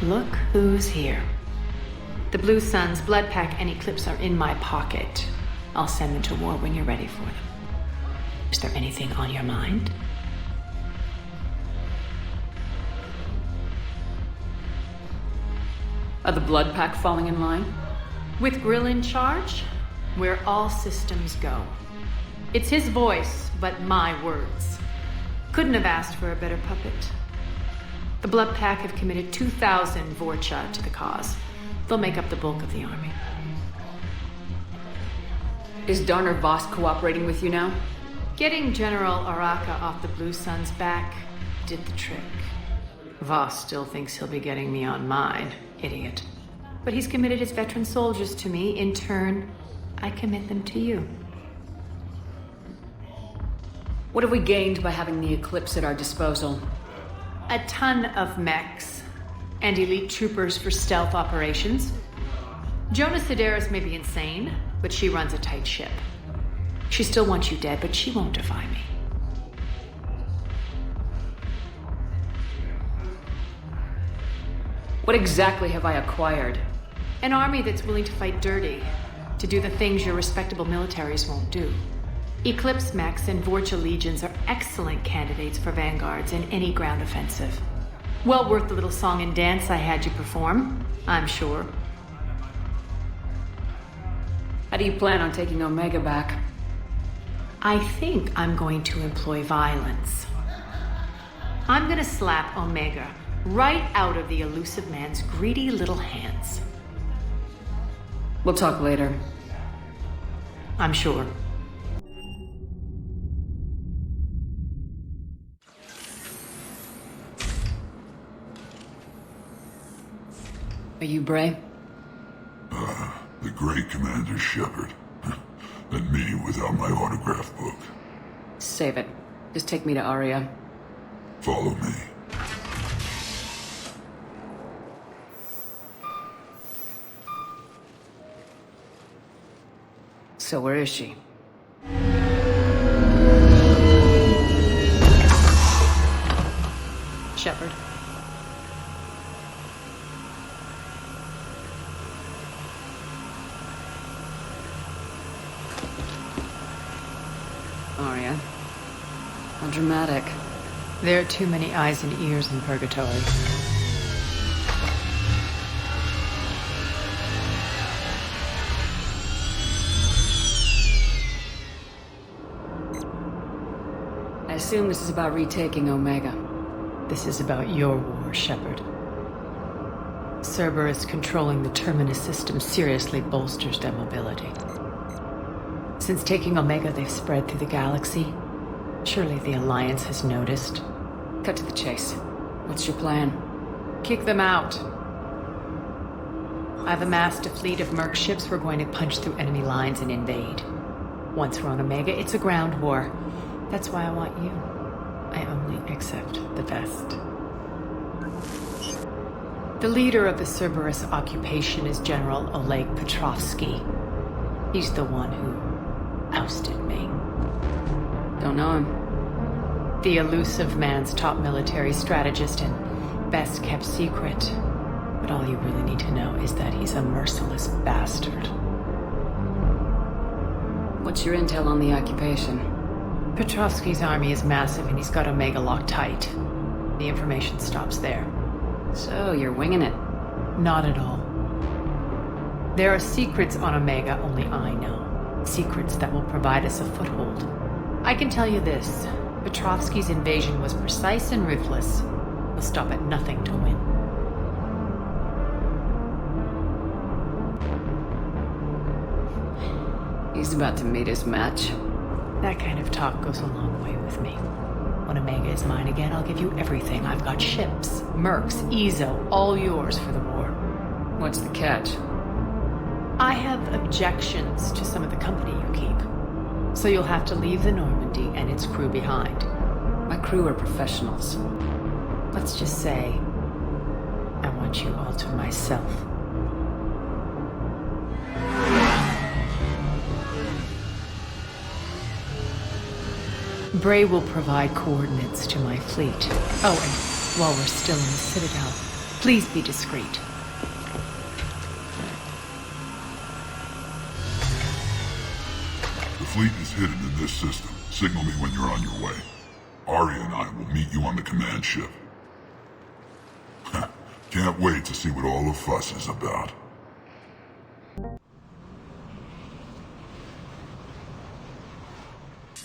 Look who's here. The Blue Suns, Blood Pack, and Eclipse are in my pocket. I'll send them to war when you're ready for them. Is there anything on your mind? Are the Blood Pack falling in line? With Grill in charge, where all systems go. It's his voice, but my words. Couldn't have asked for a better puppet. The Blood Pack have committed 2,000 Vorcha to the cause. They'll make up the bulk of the army. Is Darner Voss cooperating with you now? Getting General Araka off the Blue Suns' back did the trick. Voss still thinks he'll be getting me on mine. Idiot. But he's committed his veteran soldiers to me. In turn, I commit them to you. What have we gained by having the Eclipse at our disposal? A ton of mechs and elite troopers for stealth operations. Jonas Sedaris may be insane, but she runs a tight ship. She still wants you dead, but she won't defy me. What exactly have I acquired? An army that's willing to fight dirty, to do the things your respectable militaries won't do. Eclipse mechs and Vorcha legions are excellent candidates for vanguards in any ground offensive. Well worth the little song and dance I had you perform, I'm sure. How do you plan on taking Omega back? I think I'm going to employ violence. I'm gonna slap Omega right out of the elusive man's greedy little hands. We'll talk later. I'm sure. Are you Bray? The great Commander Shepard. And me without my autograph book. Save it. Just take me to Aria. Follow me. So where is she? Shepard. Aria. How dramatic. There are too many eyes and ears in Purgatory. I assume this is about retaking Omega. This is about your war, Shepard. Cerberus controlling the Terminus system seriously bolsters their mobility. Since taking Omega, they've spread through the galaxy. Surely the Alliance has noticed. Cut to the chase. What's your plan? Kick them out. I've amassed a fleet of merc ships. We're going to punch through enemy lines and invade. Once we're on Omega, it's a ground war. That's why I want you. I only accept the best. The leader of the Cerberus occupation is General Oleg Petrovsky. He's the one who ousted me. Don't know him. The elusive man's top military strategist and best kept secret. But all you really need to know is that he's a merciless bastard. What's your intel on the occupation? Petrovsky's army is massive and he's got Omega locked tight. The information stops there. So, you're winging it? Not at all. There are secrets on Omega only I know. Secrets that will provide us a foothold. I can tell you this. Petrovsky's invasion was precise and ruthless. He'll stop at nothing to win. He's about to meet his match. That kind of talk goes a long way with me. When Omega is mine again, I'll give you everything. I've got ships, mercs, Ezo, all yours for the war. What's the catch? I have objections to some of the company you keep. So you'll have to leave the Normandy and its crew behind. My crew are professionals. Let's just say, I want you all to myself. Bray will provide coordinates to my fleet. Oh, and while we're still in the Citadel, Please be discreet. The fleet is hidden in this system. Signal me when you're on your way. Arya and I will meet you on the command ship. Can't wait to see what all the fuss is about.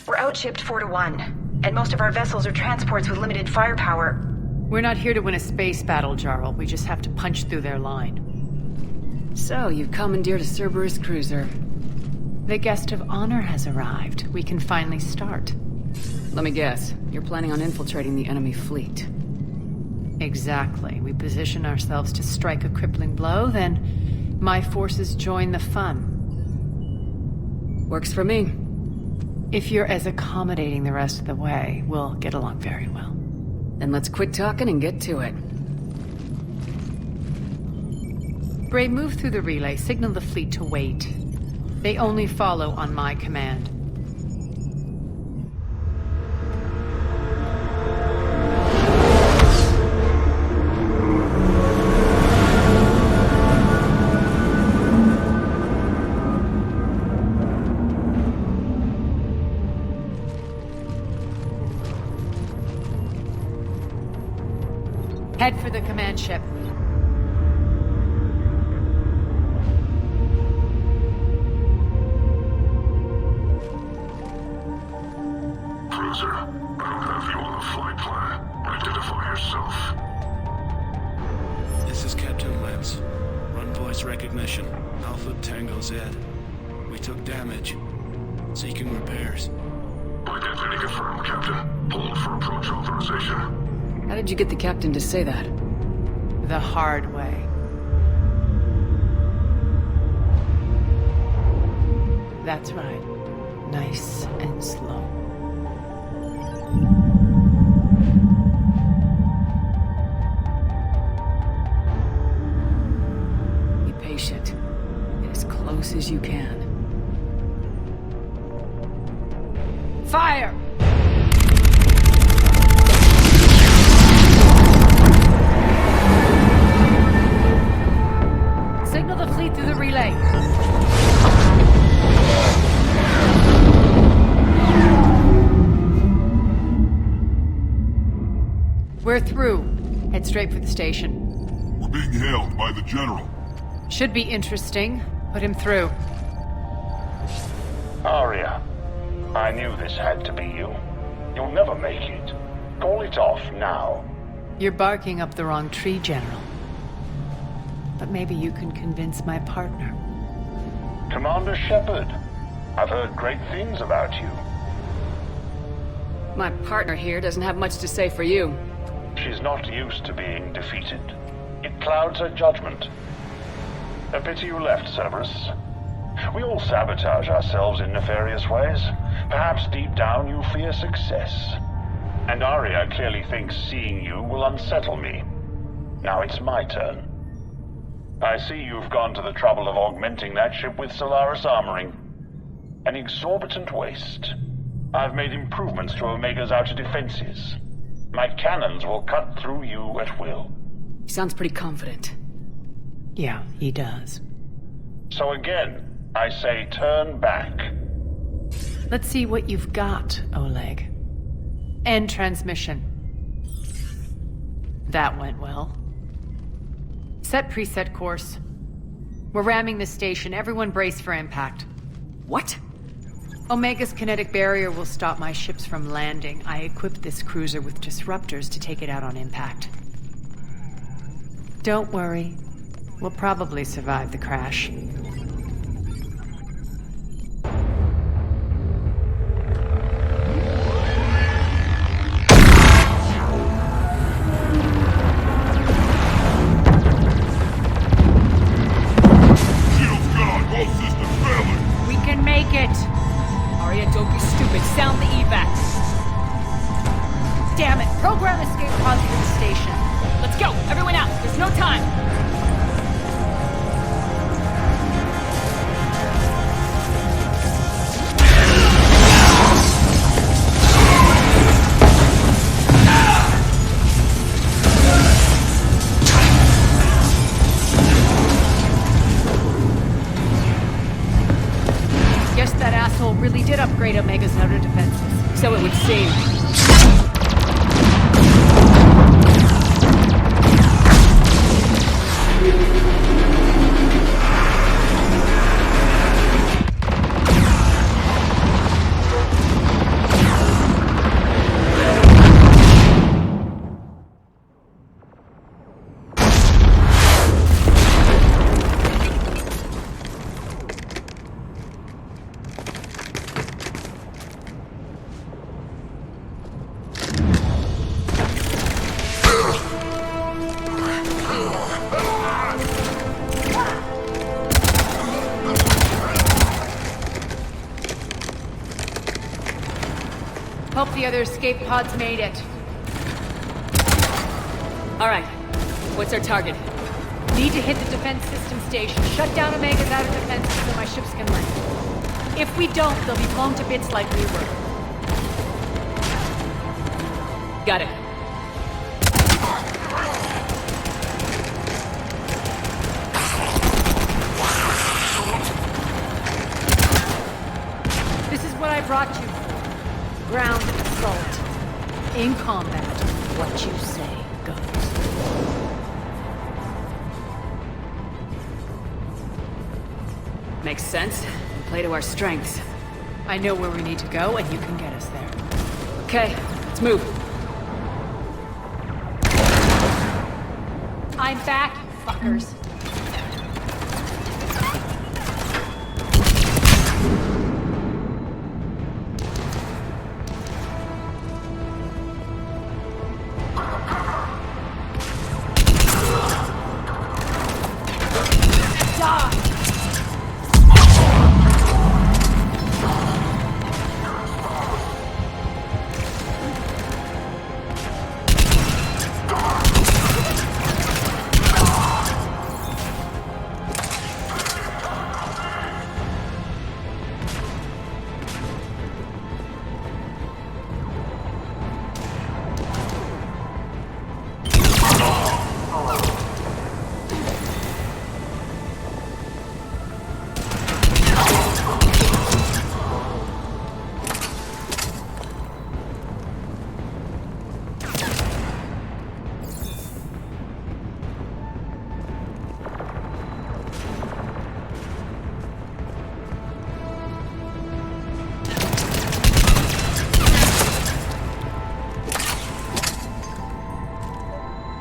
We're outshipped 4-1, and most of our vessels are transports with limited firepower. We're not here to win a space battle, Jarl. We just have to punch through their line. So, you've commandeered a Cerberus cruiser. The guest of honor has arrived. We can finally start. Let me guess, you're planning on infiltrating the enemy fleet. Exactly. We position ourselves to strike a crippling blow, then my forces join the fun. Works for me. If you're as accommodating the rest of the way, we'll get along very well. Then let's quit talking and get to it. Bray, move through the relay. Signal the fleet to wait. They only follow on my command. Head for the command ship. Cruiser, I don't have you on the flight plan. Identify yourself. This is Captain Lance. Run voice recognition. Alpha Tango Z. We took damage. Seeking repairs. Identity confirmed, Captain. Hold for approach authorization. How did you get the captain to say that? The hard way. That's right. Nice and slow. Be patient. Get as close as you can. Fire! Signal the fleet through the relay. We're through. Head straight for the station. We're being hailed by the General. Should be interesting. Put him through. Arya, I knew this had to be you. You'll never make it. Call it off now. You're barking up the wrong tree, General. But maybe you can convince my partner. Commander Shepard, I've heard great things about you. My partner here doesn't have much to say for you. She's not used to being defeated. It clouds her judgment. A pity you left, Cerberus. We all sabotage ourselves in nefarious ways. Perhaps deep down you fear success. And Arya clearly thinks seeing you will unsettle me. Now it's my turn. I see you've gone to the trouble of augmenting that ship with Solaris armoring. An exorbitant waste. I've made improvements to Omega's outer defenses. My cannons will cut through you at will. He sounds pretty confident. Yeah, he does. So again, I say turn back. Let's see what you've got, Oleg. End transmission. That went well. Set preset course. We're ramming the station. Everyone brace for impact. What? Omega's kinetic barrier will stop my ships from landing. I equipped this cruiser with disruptors to take it out on impact. Don't worry. We'll probably survive the crash. Sound the evac. Damn it! Program escape pods to the station. Let's go! Everyone out! There's no time! did upgrade Omega's outer defenses. So it would seem. Hope the other escape pods made it. Alright. What's our target? Need to hit the defense system station, shut down Omega's outer defenses so my ships can land. If we don't, they'll be blown to bits like we were. Got it. This is what I brought you for. Ground assault. In combat, what you say goes. Makes sense. We play to our strengths. I know where we need to go, and you can get us there. Okay, let's move. I'm back, you fuckers.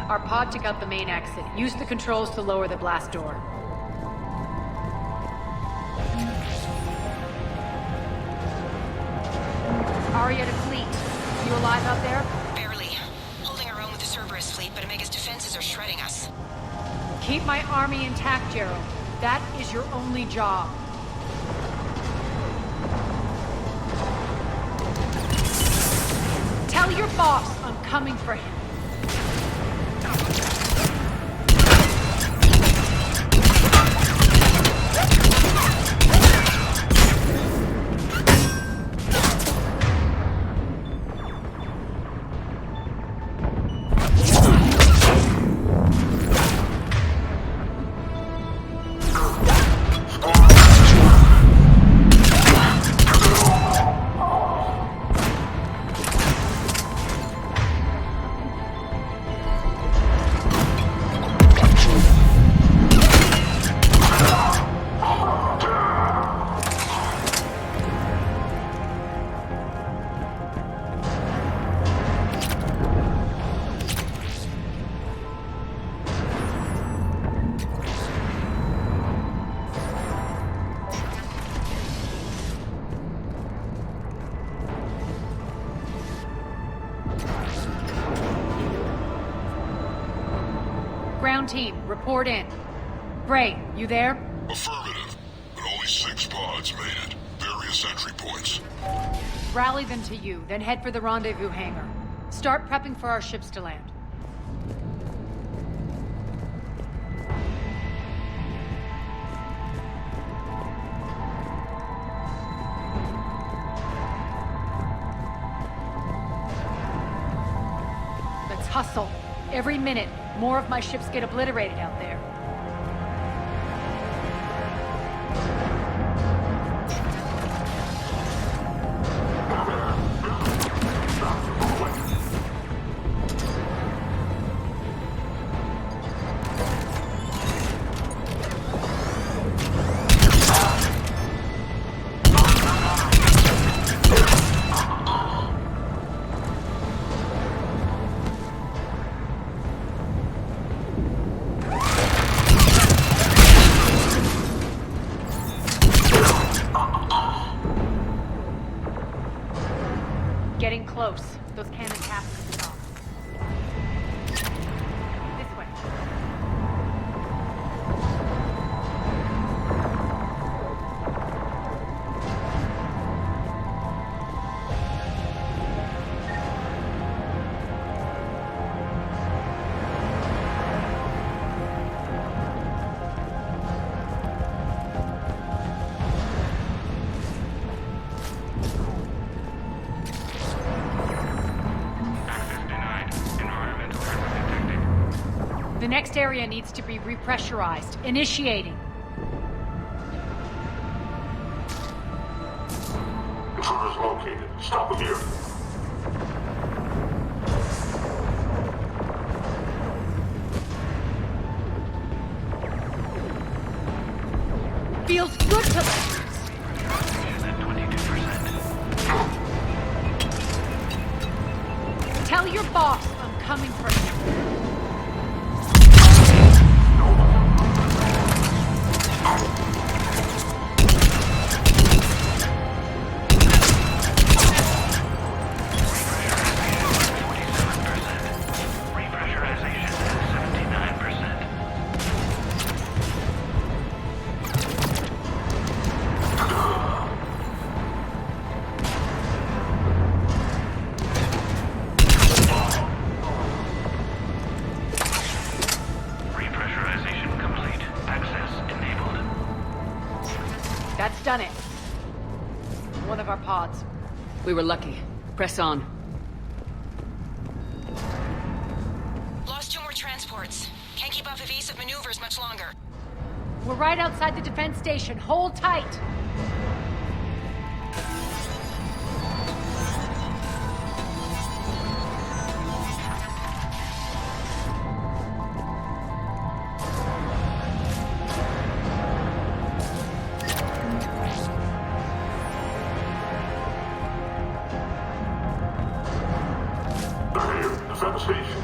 Our pod took out the main exit. Use the controls to lower the blast door. Aria to fleet. You alive out there? Barely. Holding our own with the Cerberus fleet, but Omega's defenses are shredding us. Keep my army intact, Gerald. That is your only job. Tell your boss I'm coming for him. Ground team, report in. Bray, you there? Affirmative, but only 6 pods made it. Various entry points. Rally them to you, then head for the rendezvous hangar. Start prepping for our ships to land. Let's hustle. Every minute, more of my ships get obliterated out there. next area needs to be repressurized. Initiating. Intruders located. Stop them here. Feels good to... Tell your boss I'm coming for him. That's done it. One of our pods. We were lucky. Press on. Lost 2 more transports. Can't keep up evasive maneuvers much longer. We're right outside the defense station. Hold tight. Defend the station.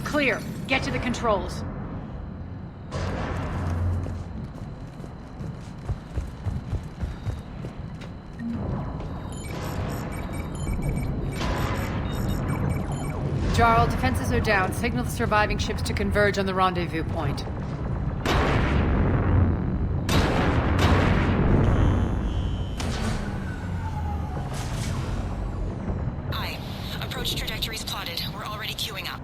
Clear. Get to the controls. Jarl, defenses are down. Signal the surviving ships to converge on the rendezvous point. Aye. Approach trajectories plotted. We're already queuing up.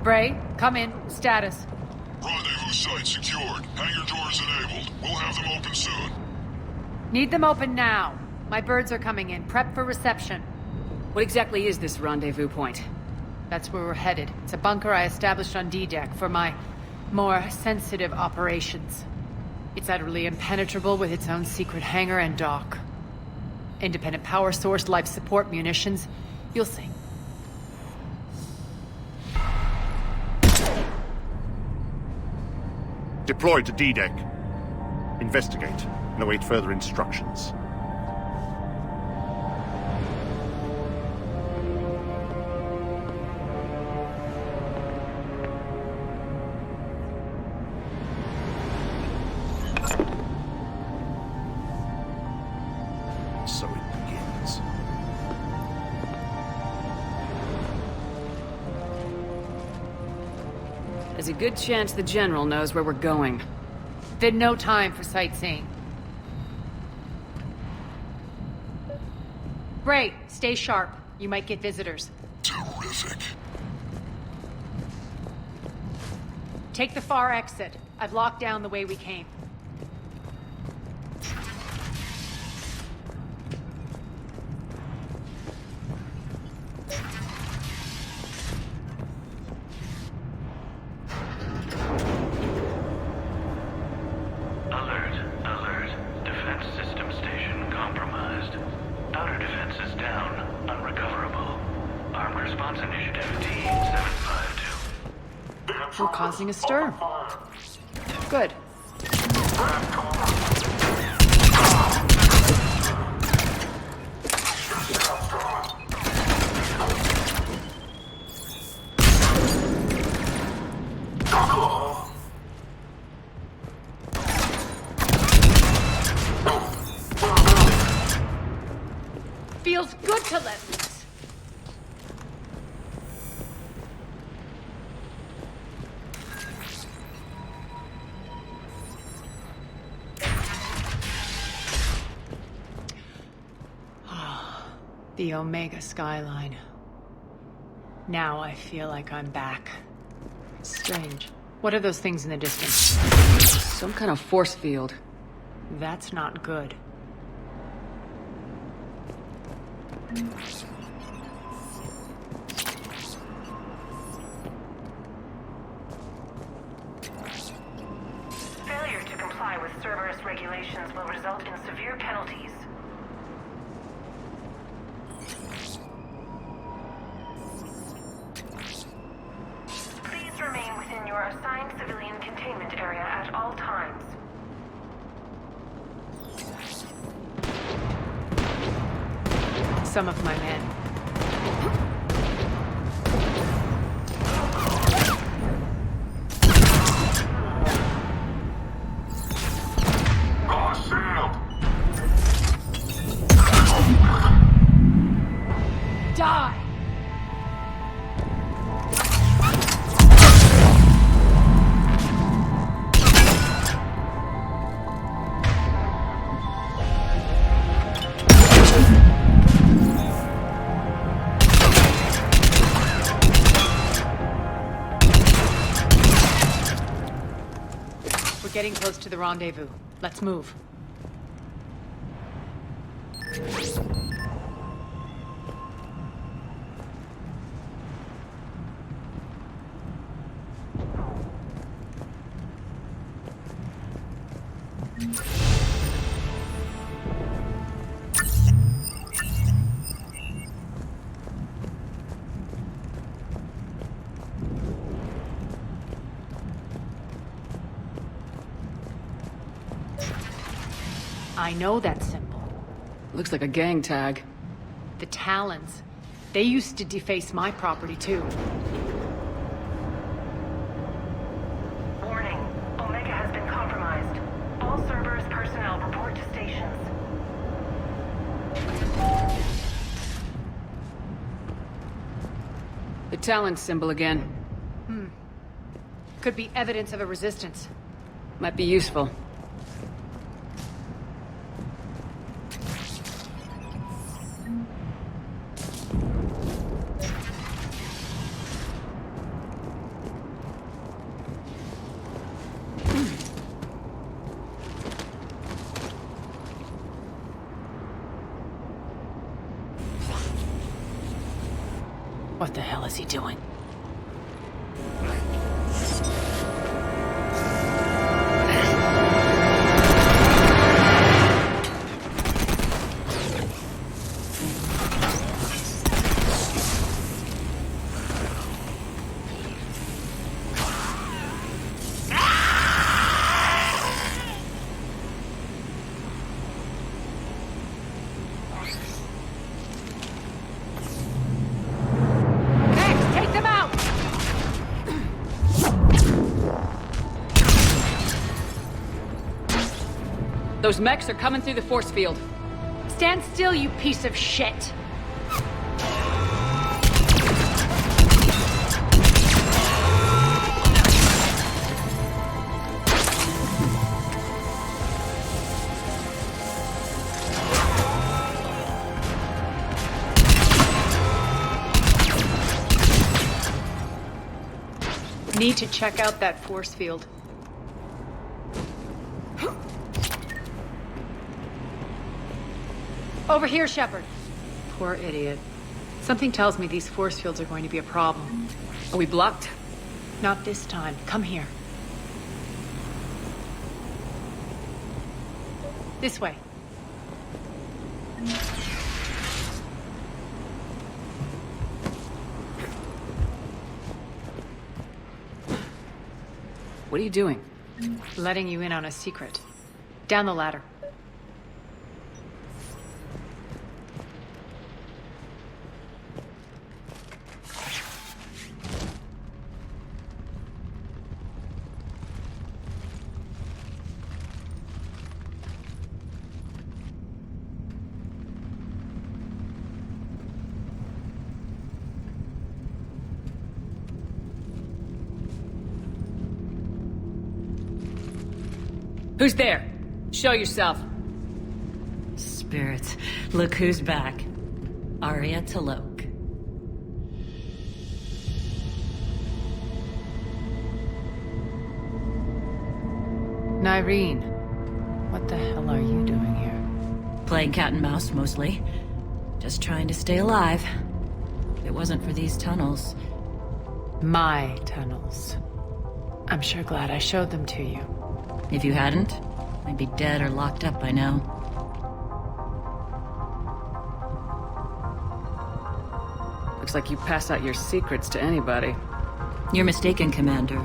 Bray, come in. Status. Rendezvous site secured. Hangar doors enabled. We'll have them open soon. Need them open now. My birds are coming in. Prep for reception. What exactly is this rendezvous point? That's where we're headed. It's a bunker I established on D-Deck for my more sensitive operations. It's utterly impenetrable with its own secret hangar and dock. Independent power source, life support, munitions. You'll see. Deploy to D-Deck. Investigate and await further instructions. So it begins. There's a good chance the General knows where we're going. Then no time for sightseeing. Bray, stay sharp. You might get visitors. Terrific. Take the far exit. I've locked down the way we came. Alert. Defense system station compromised. Outer defenses down. Unrecoverable. Armed response initiative T-752. We're causing a stir. Good. Feels good to let loose. The Omega skyline. Now I feel like I'm back. Strange. What are those things in the distance? Some kind of force field. That's not good. Failure to comply with Cerberus regulations will result in severe penalties. Please remain within your assigned civilian containment area at all times. Some of my men. Die! We're getting close to the rendezvous. Let's move. I know that symbol. Looks like a gang tag. The Talons. They used to deface my property, too. Warning. Omega has been compromised. All Cerberus personnel report to stations. The Talon symbol again. Could be evidence of a resistance. Might be useful. What the hell is he doing? Take them out! Those mechs are coming through the force field. Stand still, you piece of shit! Need to check out that force field. Over here, Shepard. Poor idiot. Something tells me these force fields are going to be a problem. Are we blocked? Not this time. Come here. This way. What are you doing? Letting you in on a secret. Down the ladder. Who's there? Show yourself. Spirits, look who's back. Arya Talok. Nyreen, what the hell are you doing here? Playing cat and mouse, mostly. Just trying to stay alive. If it wasn't for these tunnels. My tunnels. I'm sure glad I showed them to you. If you hadn't, I'd be dead or locked up by now. Looks like you pass out your secrets to anybody. You're mistaken, Commander.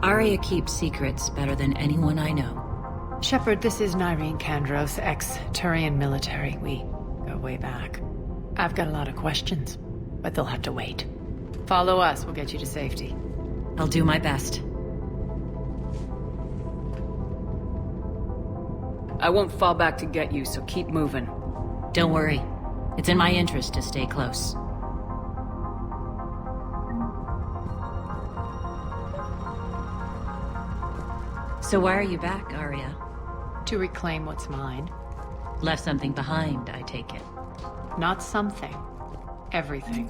Arya keeps secrets better than anyone I know. Shepard, this is Nyreen Kandros, ex-Turian military. We go way back. I've got a lot of questions, but they'll have to wait. Follow us, we'll get you to safety. I'll do my best. I won't fall back to get you, so keep moving. Don't worry. It's in my interest to stay close. So why are you back, Arya? To reclaim what's mine. Left something behind, I take it. Not something. Everything.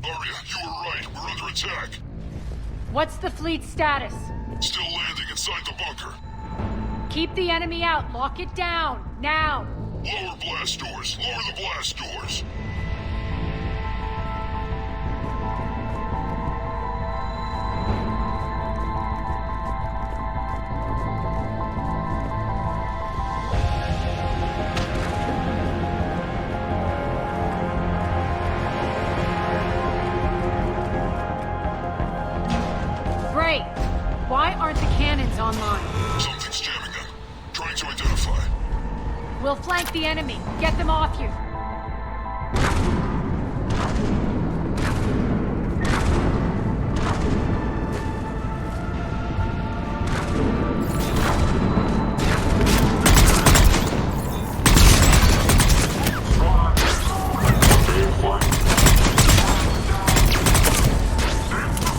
Arya, you were right. We're under attack. What's the fleet's status? Still landing inside the bunker. Keep the enemy out. Lock it down. Now. Lower blast doors. Lower the blast doors. Great. Why aren't the cannons online? Something's jamming them. Trying to identify. We'll flank the enemy. Get them off you.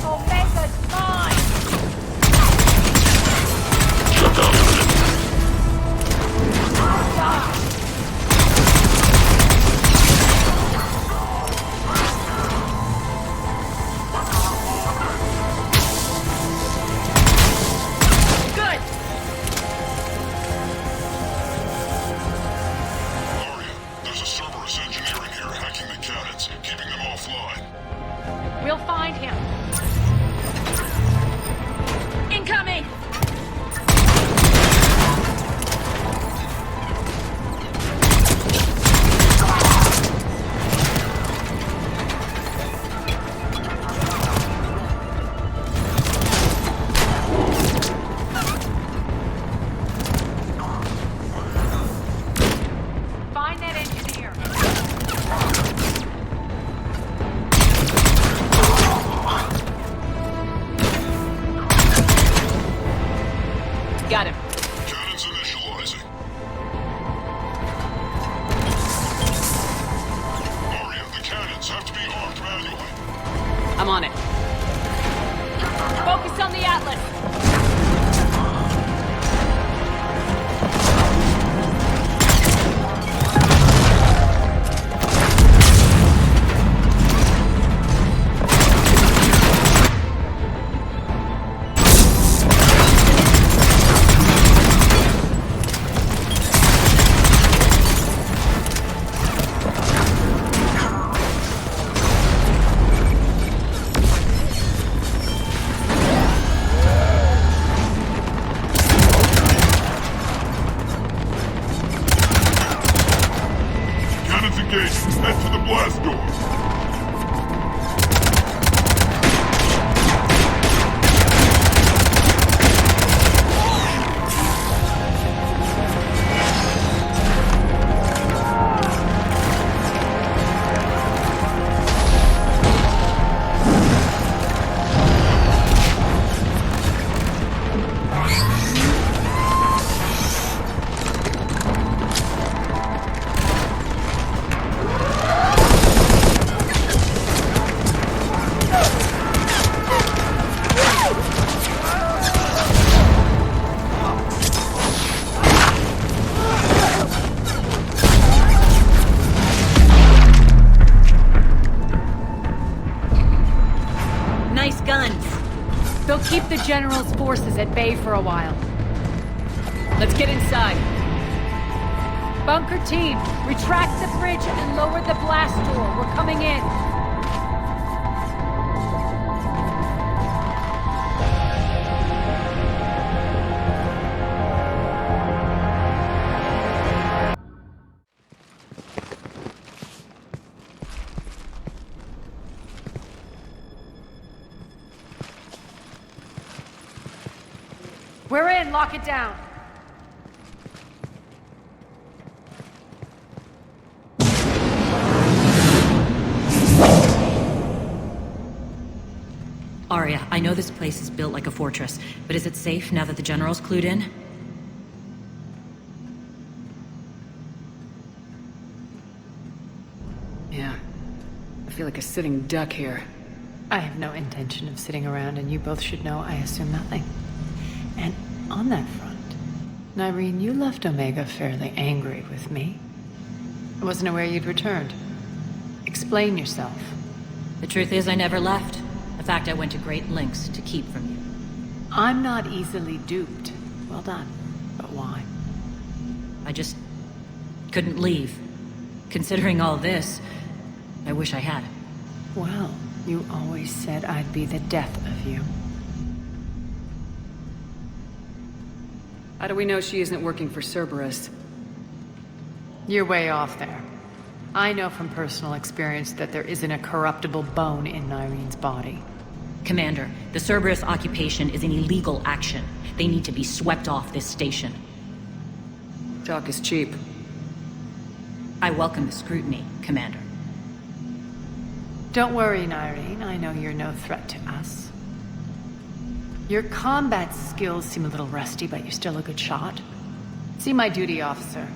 Omega's mine! Arya, there's a Cerberus engineer in here hacking the cannons, keeping them offline. We'll find him. Incoming! Find that engineer. Got him. Cannons initializing. Arya, the cannons have to be armed manually. I'm on it. Focus on the Atlas. nice guns. They'll keep the General's forces at bay for a while. Let's get inside. Bunker team, retract the bridge and lower the blast door. We're coming in. We're in. Lock it down. Arya, I know this place is built like a fortress, but is it safe now that the General's clued in? Yeah. I feel like a sitting duck here. I have no intention of sitting around, and you both should know I assume nothing. And on that front, Nyreen, you left Omega fairly angry with me. I wasn't aware you'd returned. Explain yourself. The truth is, I never left. In fact, I went to great lengths to keep from you. I'm not easily duped. Well done. But why? I just couldn't leave. Considering all this, I wish I had. Well, you always said I'd be the death of you. How do we know she isn't working for Cerberus? You're way off there. I know from personal experience that there isn't a corruptible bone in Nyreen's body. Commander, the Cerberus occupation is an illegal action. They need to be swept off this station. Talk is cheap. I welcome the scrutiny, Commander. Don't worry, Nyreen. I know you're no threat to us. Your combat skills seem a little rusty, but you're still a good shot. See my duty officer.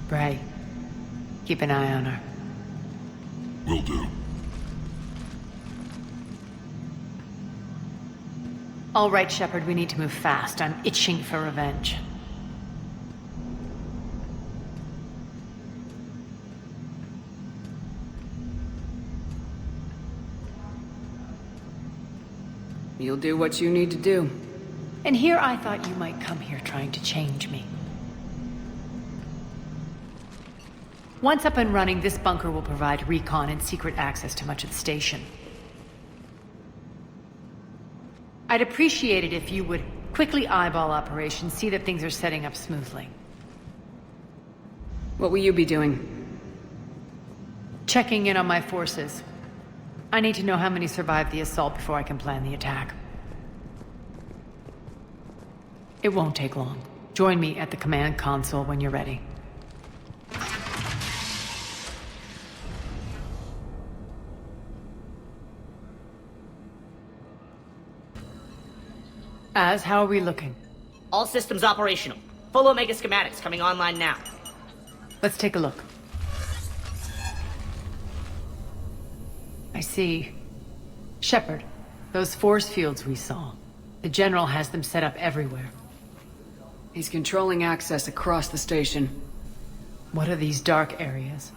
Bray, keep an eye on her. Will do. All right, Shepard, we need to move fast. I'm itching for revenge. You'll do what you need to do. And here I thought you might come here trying to change me. Once up and running, this bunker will provide recon and secret access to much of the station. I'd appreciate it if you would quickly eyeball operations, see that things are setting up smoothly. What will you be doing? Checking in on my forces. I need to know how many survived the assault before I can plan the attack. It won't take long. Join me at the command console when you're ready. How are we looking? All systems operational. Full Omega schematics coming online now. Let's take a look. I see. Shepard, those force fields we saw. The General has them set up everywhere. He's controlling access across the station. What are these dark areas?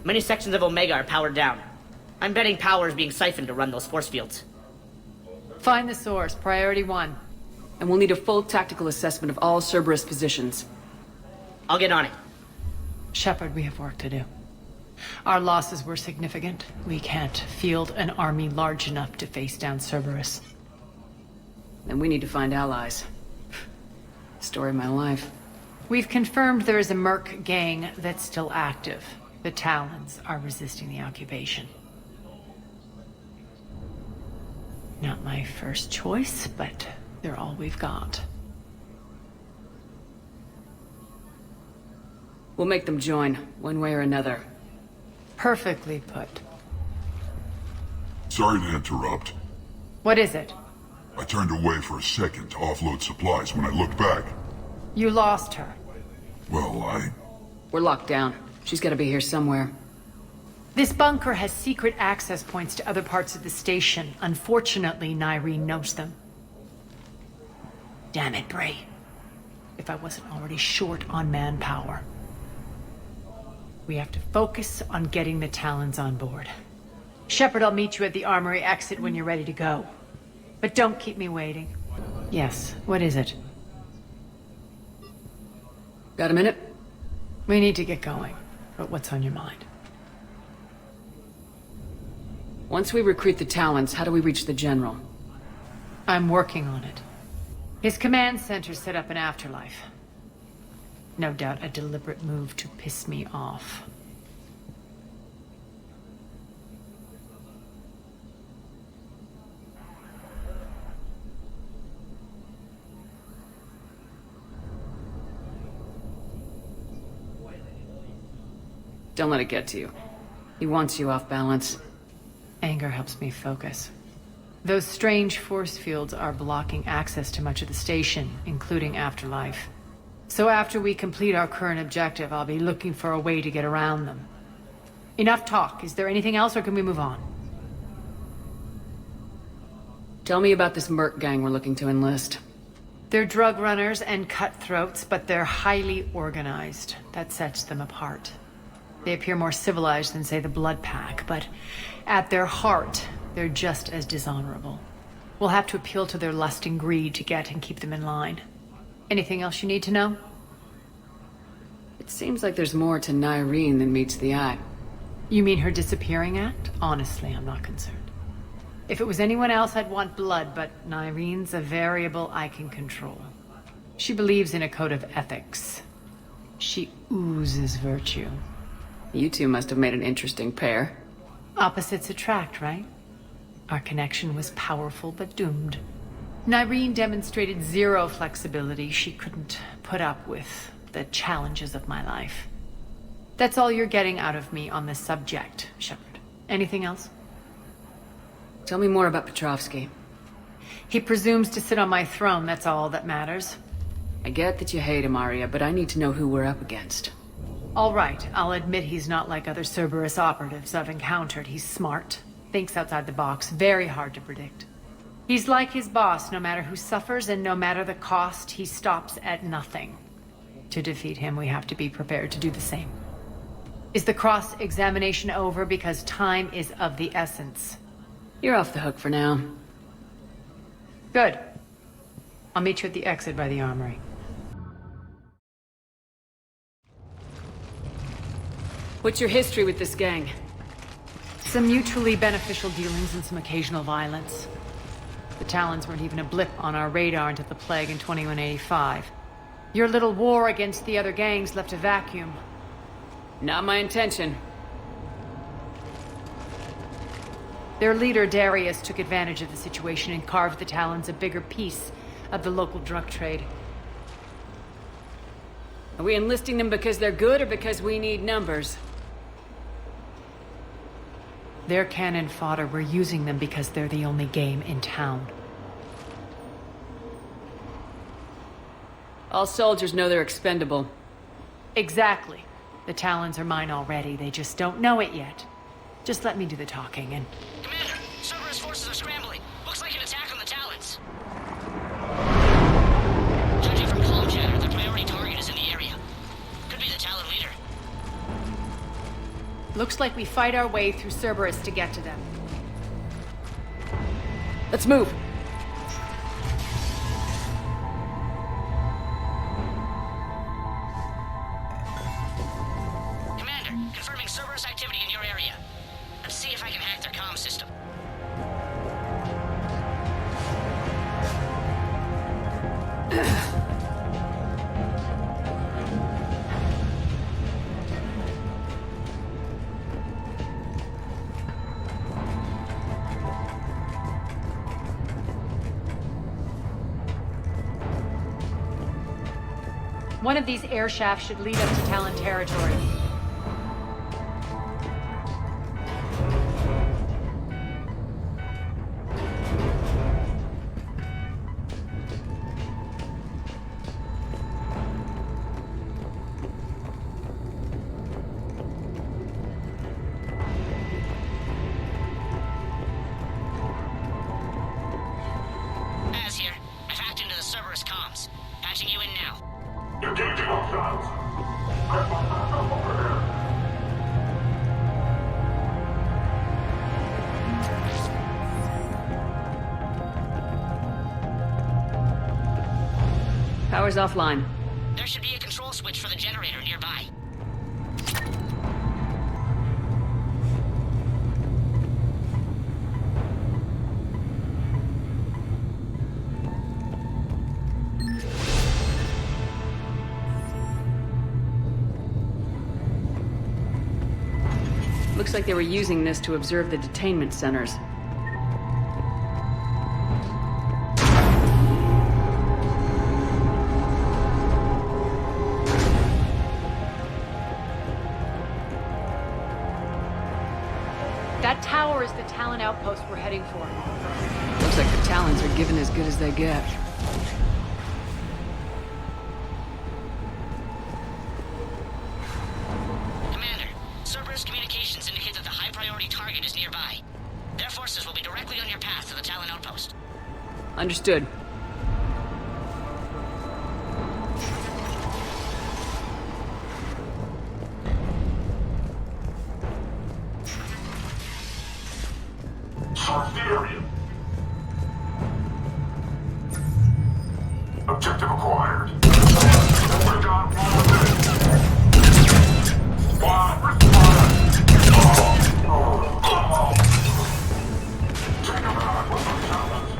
Many sections of Omega are powered down. I'm betting power is being siphoned to run those force fields. Find the source, priority 1. And we'll need a full tactical assessment of all Cerberus positions. I'll get on it. Shepard, we have work to do. Our losses were significant. We can't field an army large enough to face down Cerberus. And we need to find allies. Story of my life. We've confirmed there is a Merc gang that's still active. The Talons are resisting the occupation. Not my first choice, but they're all we've got. We'll make them join, one way or another. Perfectly put. Sorry to interrupt. What is it? I turned away for a second to offload supplies. When I looked back, You lost her. well, We're locked down. She's gotta be here somewhere. This bunker has secret access points to other parts of the station. Unfortunately, Nyreen knows them. Damn it, Bray. If I wasn't already short on manpower. We have to focus on getting the Talons on board. Shepard, I'll meet you at the armory exit when you're ready to go. But don't keep me waiting. Yes, what is it? Got a minute? We need to get going. But what's on your mind? Once we recruit the Talons, how do we reach the General? I'm working on it. His command center set up an afterlife. No doubt a deliberate move to piss me off. Don't let it get to you. He wants you off balance. Anger helps me focus. Those strange force fields are blocking access to much of the station, including Afterlife. So after we complete our current objective, I'll be looking for a way to get around them. Enough talk. Is there anything else, or can we move on? Tell me about this merc gang we're looking to enlist. They're drug runners and cutthroats, but they're highly organized. That sets them apart. They appear more civilized than, say, the Blood Pack, but at their heart, they're just as dishonorable. We'll have to appeal to their lust and greed to get and keep them in line. Anything else you need to know? It seems like there's more to Nyreen than meets the eye. You mean her disappearing act? Honestly, I'm not concerned. If it was anyone else, I'd want blood, but Nyreen's a variable I can control. She believes in a code of ethics. She oozes virtue. You two must have made an interesting pair. Opposites attract, right? Our connection was powerful but doomed. Nyreen demonstrated zero flexibility. She couldn't put up with the challenges of my life. That's all you're getting out of me on this subject, Shepard. Anything else? Tell me more about Petrovsky. He presumes to sit on my throne, that's all that matters. I get that you hate him, Arya, but I need to know who we're up against. All right, I'll admit he's not like other Cerberus operatives I've encountered. He's smart, thinks outside the box, very hard to predict. He's like his boss, no matter who suffers and no matter the cost, he stops at nothing. To defeat him, we have to be prepared to do the same. Is the cross-examination over? Because time is of the essence. You're off the hook for now. Good. I'll meet you at the exit by the armory. What's your history with this gang? Some mutually beneficial dealings and some occasional violence. The Talons weren't even a blip on our radar until the plague in 2185. Your little war against the other gangs left a vacuum. Not my intention. Their leader, Darius, took advantage of the situation and carved the Talons a bigger piece of the local drug trade. Are we enlisting them because they're good or because we need numbers? They're cannon fodder. We're using them because they're the only game in town. All soldiers know they're expendable. Exactly. The Talons are mine already. They just don't know it yet. Just let me do the talking and... Commander, Cerberus forces are scrambling. Looks like an attack on the Talons. Judging from comm chatter, their priority target is in the area. Could be the Talon leader. Looks like we fight our way through Cerberus to get to them. Let's move. Commander, confirming Cerberus activity in your area. Let's see if I can hack their comm system. One of these air shafts should lead us to Talon territory. Az here. I've hacked into the Cerberus comms. Patching you in now. Engaging hostiles. Over there. power's offline. There should be a control switch for the generator nearby. Looks like they were using this to observe the detainment centers. That tower is the Talon outpost we're heading for. Looks like the Talons are given as good as they get. Commander, Cerberus communications indicate that the high-priority target is nearby. Their forces will be directly on your path to the Talon outpost. Understood. Search the area. Objective acquired. We're gone forward. Squad, respond. Take them out with the Talons.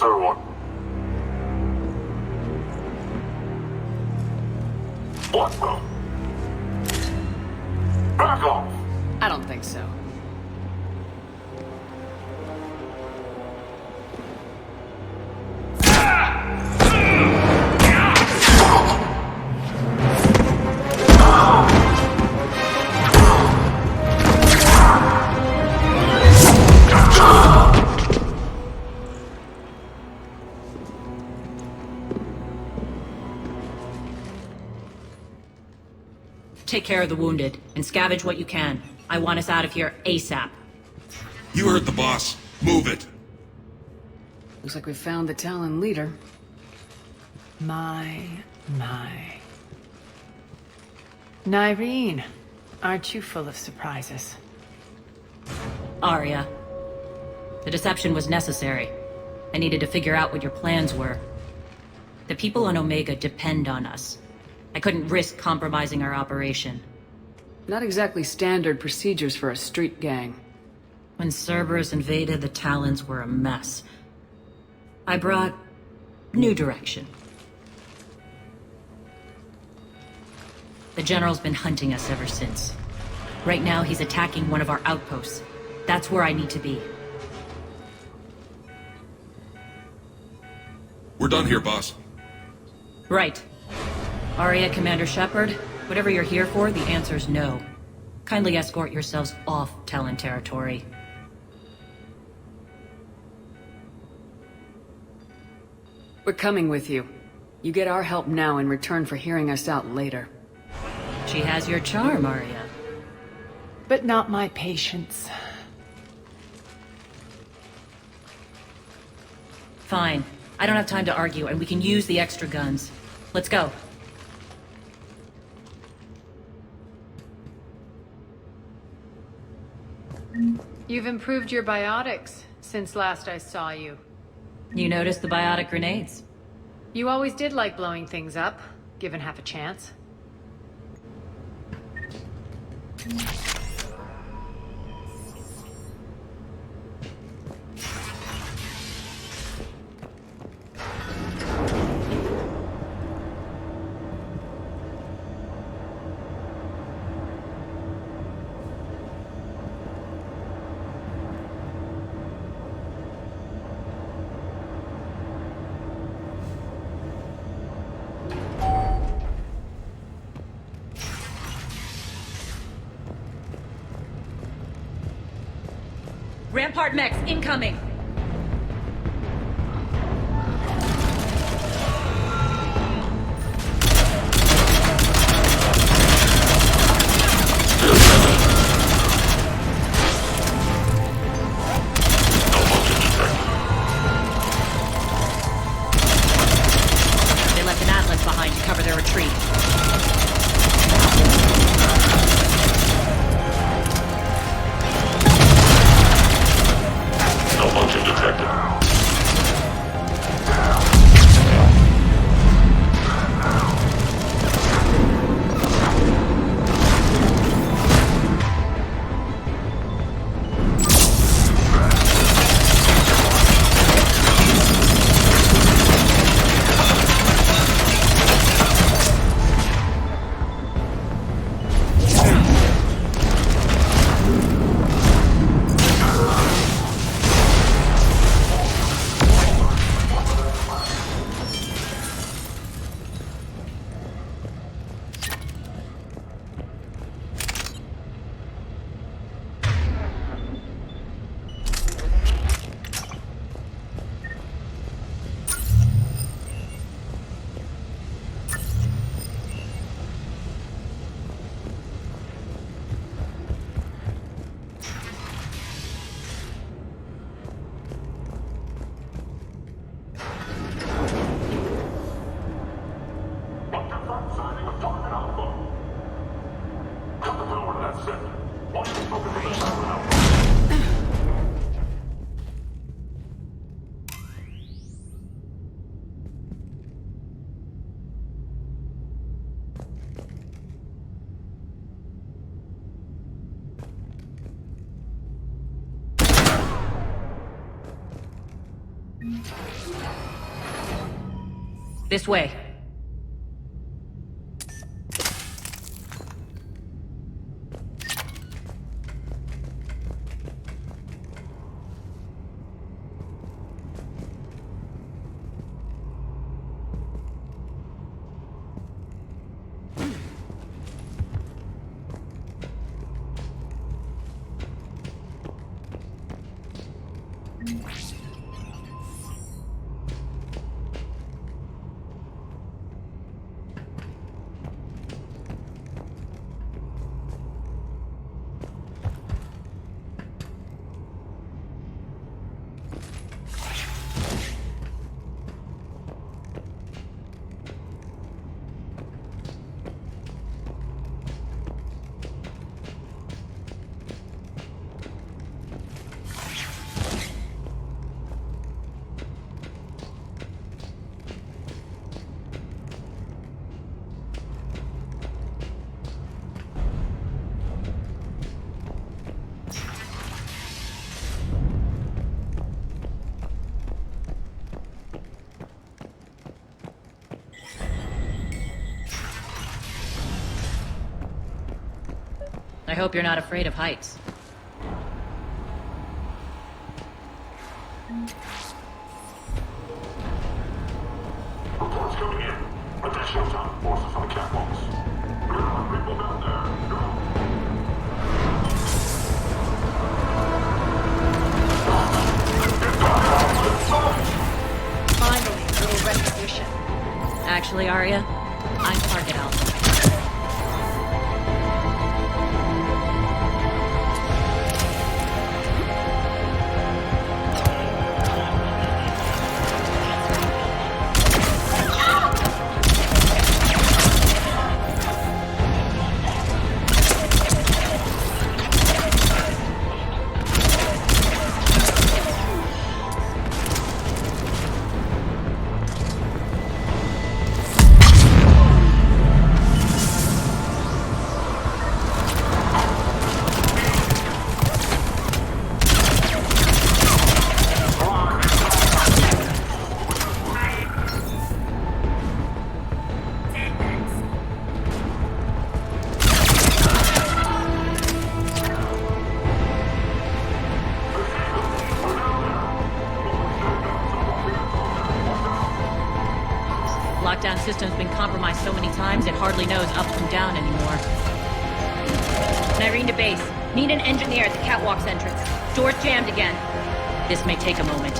everyone. What the? Back off! I don't think so. Take care of the wounded, and scavenge what you can. I want us out of here ASAP. You heard the boss. Move it. Looks like we found the Talon leader. My. Nyreen, aren't you full of surprises? Arya. The deception was necessary. I needed to figure out what your plans were. The people on Omega depend on us. I couldn't risk compromising our operation. Not exactly standard procedures for a street gang. When Cerberus invaded, the Talons were a mess. I brought new direction. The General's been hunting us ever since. Right now, he's attacking one of our outposts. That's where I need to be. We're done here, boss. Right. Arya, Commander Shepard, whatever you're here for, the answer's no. Kindly escort yourselves off Talon territory. We're coming with you. You get our help now in return for hearing us out later. She has your charm, Arya. But not my patience. Fine. I don't have time to argue, and we can use the extra guns. Let's go. You've improved your biotics since last I saw you. You noticed the biotic grenades? You always did like blowing things up, given half a chance. Rampart mechs incoming! They left an Atlas behind to cover their retreat. This way. I hope you're not afraid of heights. Reports coming in. Attention time. Forces on the catwalks. There are people down there. Go. Finally, a little recognition. Actually, Arya, I'm target alpha. Lockdown system's been compromised so many times it hardly knows up from down anymore. Nyrene to base. Need an engineer at the catwalk's entrance. Door's jammed again. This may take a moment.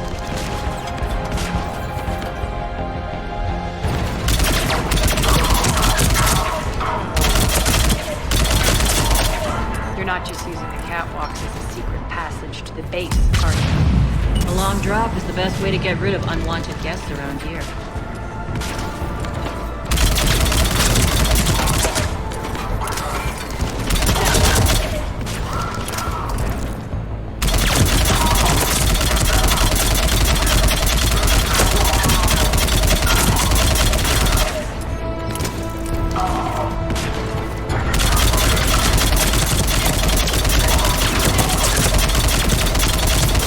You're not just using the catwalks as a secret passage to the base, are you? A long drop is the best way to get rid of unwanted guests around here.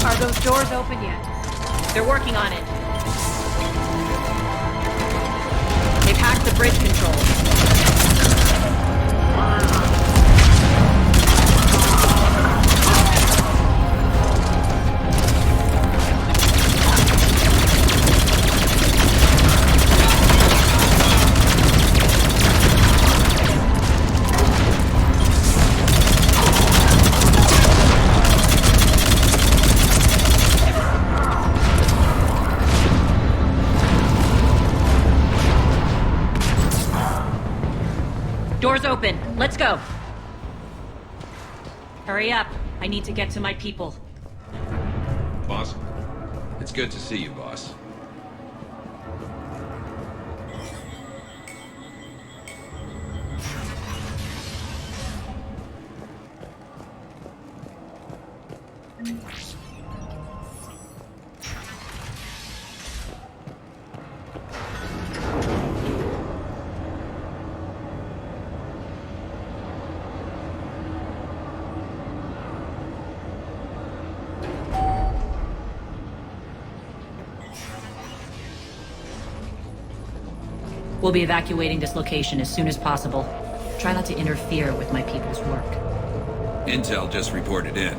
Are those doors open yet? They're working on it. They've hacked the bridge controls. Doors open. Let's go. Hurry up. I need to get to my people. Boss? It's good to see you, boss. We'll be evacuating this location as soon as possible. Try not to interfere with my people's work. Intel just reported in.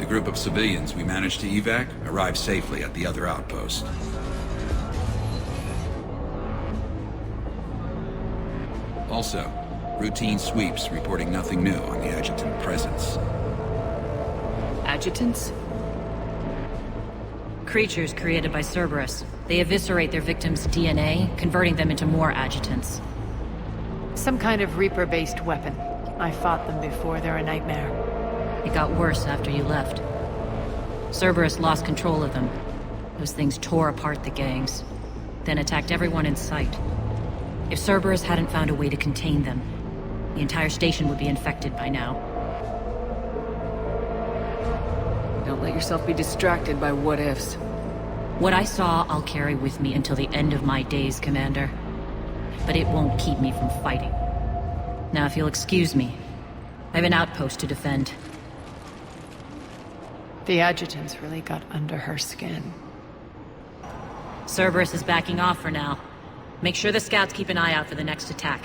The group of civilians we managed to evac arrived safely at the other outpost. Also, routine sweeps reporting nothing new on the adjutant presence. Adjutants? Creatures created by Cerberus. They eviscerate their victims' DNA, converting them into more adjutants. Some kind of Reaper-based weapon. I fought them before, they're a nightmare. It got worse after you left. Cerberus lost control of them. Those things tore apart the gangs, then attacked everyone in sight. If Cerberus hadn't found a way to contain them, the entire station would be infected by now. Don't let yourself be distracted by what-ifs. What I saw, I'll carry with me until the end of my days, Commander. But it won't keep me from fighting. Now, if you'll excuse me, I have an outpost to defend. The adjutants really got under her skin. Cerberus is backing off for now. Make sure the scouts keep an eye out for the next attack.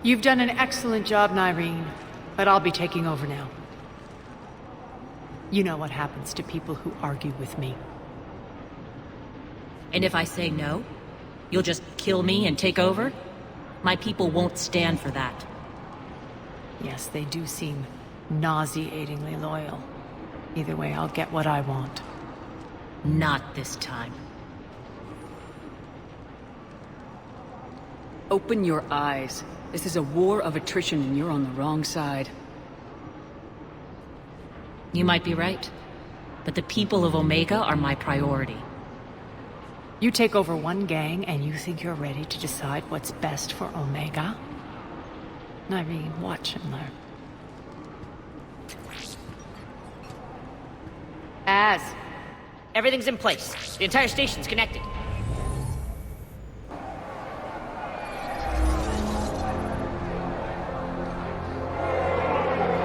You've done an excellent job, Nyreen, but I'll be taking over now. You know what happens to people who argue with me. And if I say no, you'll just kill me and take over? My people won't stand for that. Yes, they do seem nauseatingly loyal. Either way, I'll get what I want. Not this time. Open your eyes. This is a war of attrition and you're on the wrong side. You might be right, but the people of Omega are my priority. You take over one gang and you think you're ready to decide what's best for Omega? Nyreen, watch and learn. Everything's in place. The entire station's connected.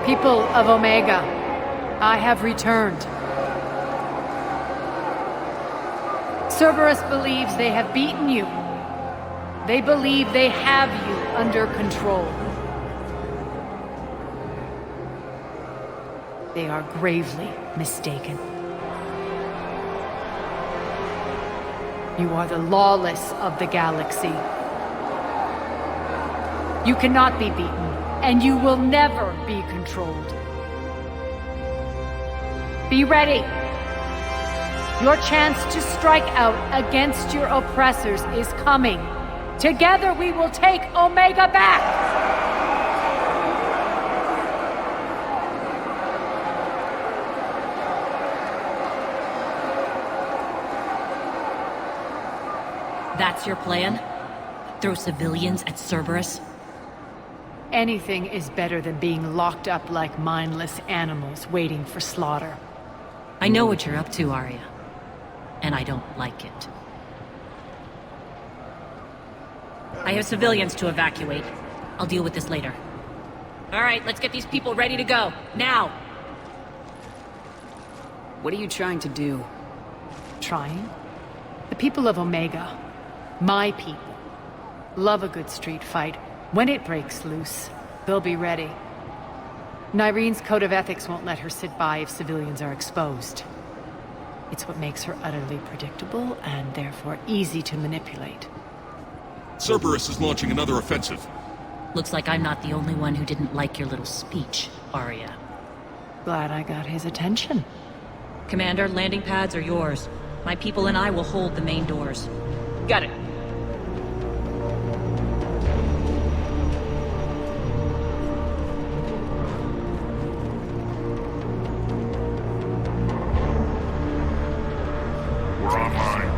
People of Omega, I have returned. Cerberus believes they have beaten you. They believe they have you under control. They are gravely mistaken. You are the lawless of the galaxy. You cannot be beaten, and you will never be controlled. Be ready. Your chance to strike out against your oppressors is coming. Together we will take Omega back! That's your plan? Throw civilians at Cerberus? Anything is better than being locked up like mindless animals waiting for slaughter. I know what you're up to, Arya. And I don't like it. I have civilians to evacuate. I'll deal with this later. All right, let's get these people ready to go. Now! What are you trying to do? Trying? The people of Omega, my people, love a good street fight. When it breaks loose, they'll be ready. Nyreen's code of ethics won't let her sit by if civilians are exposed. It's what makes her utterly predictable and therefore easy to manipulate. Cerberus is launching another offensive. Looks like I'm not the only one who didn't like your little speech, Arya. Glad I got his attention. Commander, landing pads are yours. My people and I will hold the main doors. Got it. We're online.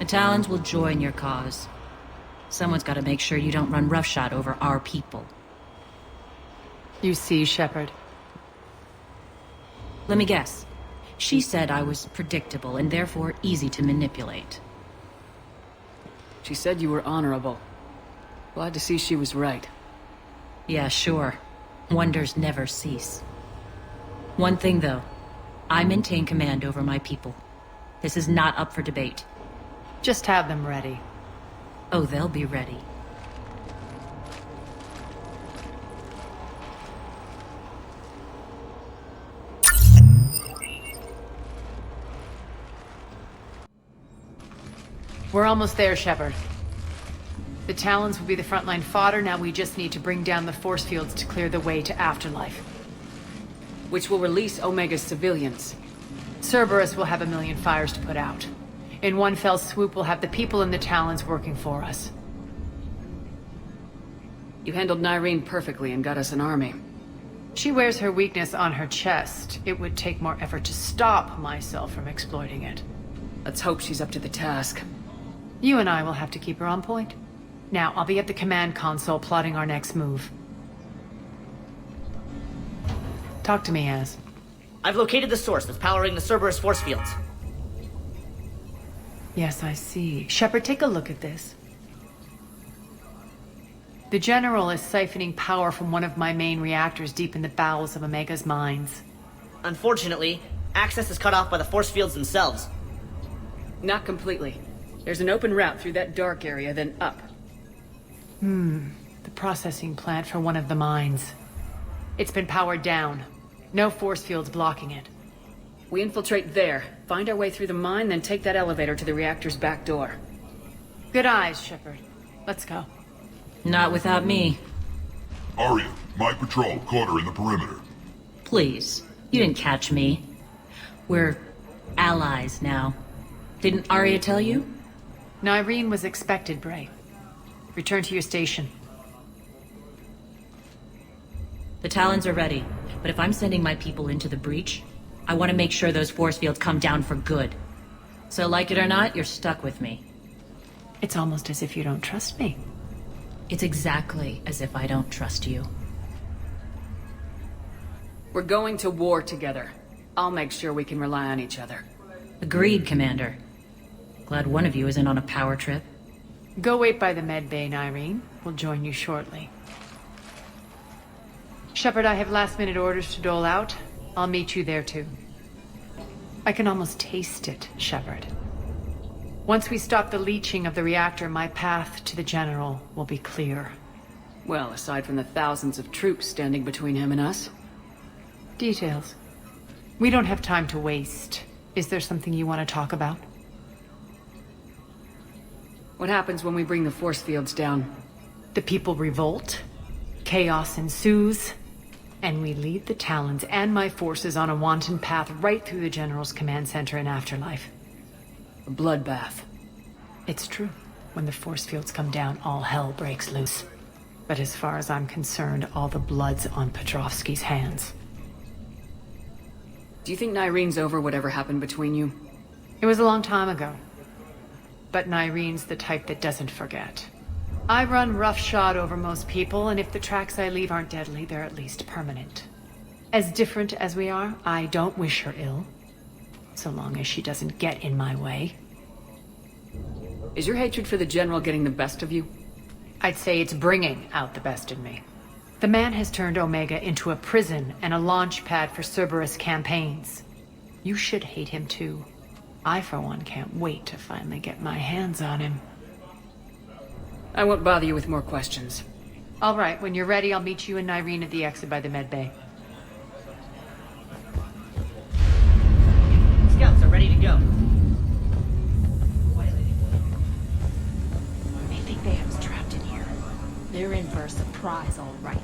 Talons will join your cause. Someone's gotta make sure you don't run roughshod over our people. You see, Shepard. Let me guess. She said I was predictable and therefore easy to manipulate. She said you were honorable. Glad to see she was right. Yeah, sure. Wonders never cease. One thing, though. I maintain command over my people. This is not up for debate. Just have them ready. Oh, they'll be ready. We're almost there, Shepard. The Talons will be the frontline fodder, now we just need to bring down the force fields to clear the way to Afterlife. Which will release Omega's civilians. Cerberus will have 1,000,000 fires to put out. In one fell swoop, we'll have the people in the Talons working for us. You handled Nyreen perfectly and got us an army. She wears her weakness on her chest. It would take more effort to stop myself from exploiting it. Let's hope she's up to the task. You and I will have to keep her on point. Now, I'll be at the command console plotting our next move. Talk to me, Az. I've located the source that's powering the Cerberus force fields. Yes, I see. Shepard, take a look at this. The General is siphoning power from one of my main reactors deep in the bowels of Omega's mines. Unfortunately, access is cut off by the force fields themselves. Not completely. There's an open route through that dark area, then up. The processing plant for one of the mines. It's been powered down. No force fields blocking it. We infiltrate there, find our way through the mine, then take that elevator to the reactor's back door. Good eyes, Shepard. Let's go. Not without me. Arya, my patrol caught her in the perimeter. Please. You didn't catch me. We're allies now. Didn't Arya tell you? Nyreen was expected, Bray. Return to your station. The Talons are ready, but if I'm sending my people into the breach, I want to make sure those force fields come down for good. So like it or not, you're stuck with me. It's almost as if you don't trust me. It's exactly as if I don't trust you. We're going to war together. I'll make sure we can rely on each other. Agreed, Commander. Glad one of you isn't on a power trip. Go wait by the med bay, Nyreen. We'll join you shortly. Shepard, I have last-minute orders to dole out. I'll meet you there, too. I can almost taste it, Shepard. Once we stop the leaching of the reactor, my path to the General will be clear. Well, aside from the thousands of troops standing between him and us. Details. We don't have time to waste. Is there something you want to talk about? What happens when we bring the force fields down? The people revolt. Chaos ensues. And we lead the Talons and my forces on a wanton path right through the General's command center in Afterlife. A bloodbath. It's true. When the force fields come down, all hell breaks loose. But as far as I'm concerned, all the blood's on Petrovsky's hands. Do you think Nyreen's over whatever happened between you? It was a long time ago. But Nyreen's the type that doesn't forget. I run roughshod over most people, and if the tracks I leave aren't deadly, they're at least permanent. As different as we are, I don't wish her ill. So long as she doesn't get in my way. Is your hatred for the General getting the best of you? I'd say it's bringing out the best in me. The man has turned Omega into a prison and a launch pad for Cerberus campaigns. You should hate him too. I, for one, can't wait to finally get my hands on him. I won't bother you with more questions. All right, when you're ready, I'll meet you and Nyreen at the exit by the med bay. Scouts are ready to go. They think they have us trapped in here. They're in for a surprise, all right.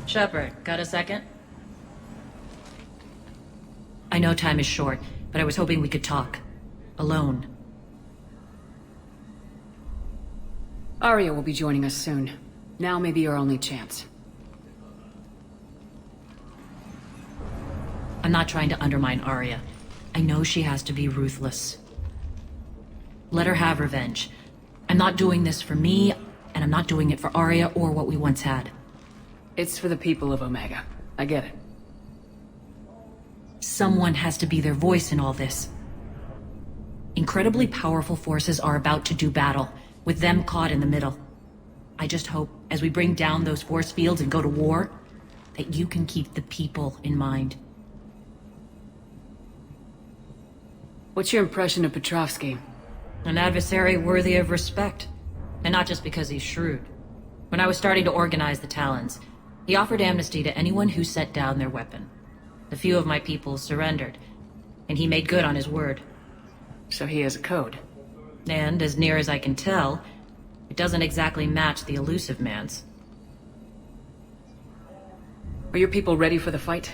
Shepard, got a second? I know time is short, but I was hoping we could talk. Alone. Arya will be joining us soon. Now may be our only chance. I'm not trying to undermine Arya. I know she has to be ruthless. Let her have revenge. I'm not doing this for me, and I'm not doing it for Arya or what we once had. It's for the people of Omega. I get it. Someone has to be their voice in all this. Incredibly powerful forces are about to do battle, with them caught in the middle. I just hope, as we bring down those force fields and go to war, that you can keep the people in mind. What's your impression of Petrovsky? An adversary worthy of respect. And not just because he's shrewd. When I was starting to organize the Talons, he offered amnesty to anyone who set down their weapon. A few of my people surrendered, and he made good on his word. So he has a code. And, as near as I can tell, it doesn't exactly match the elusive man's. Are your people ready for the fight?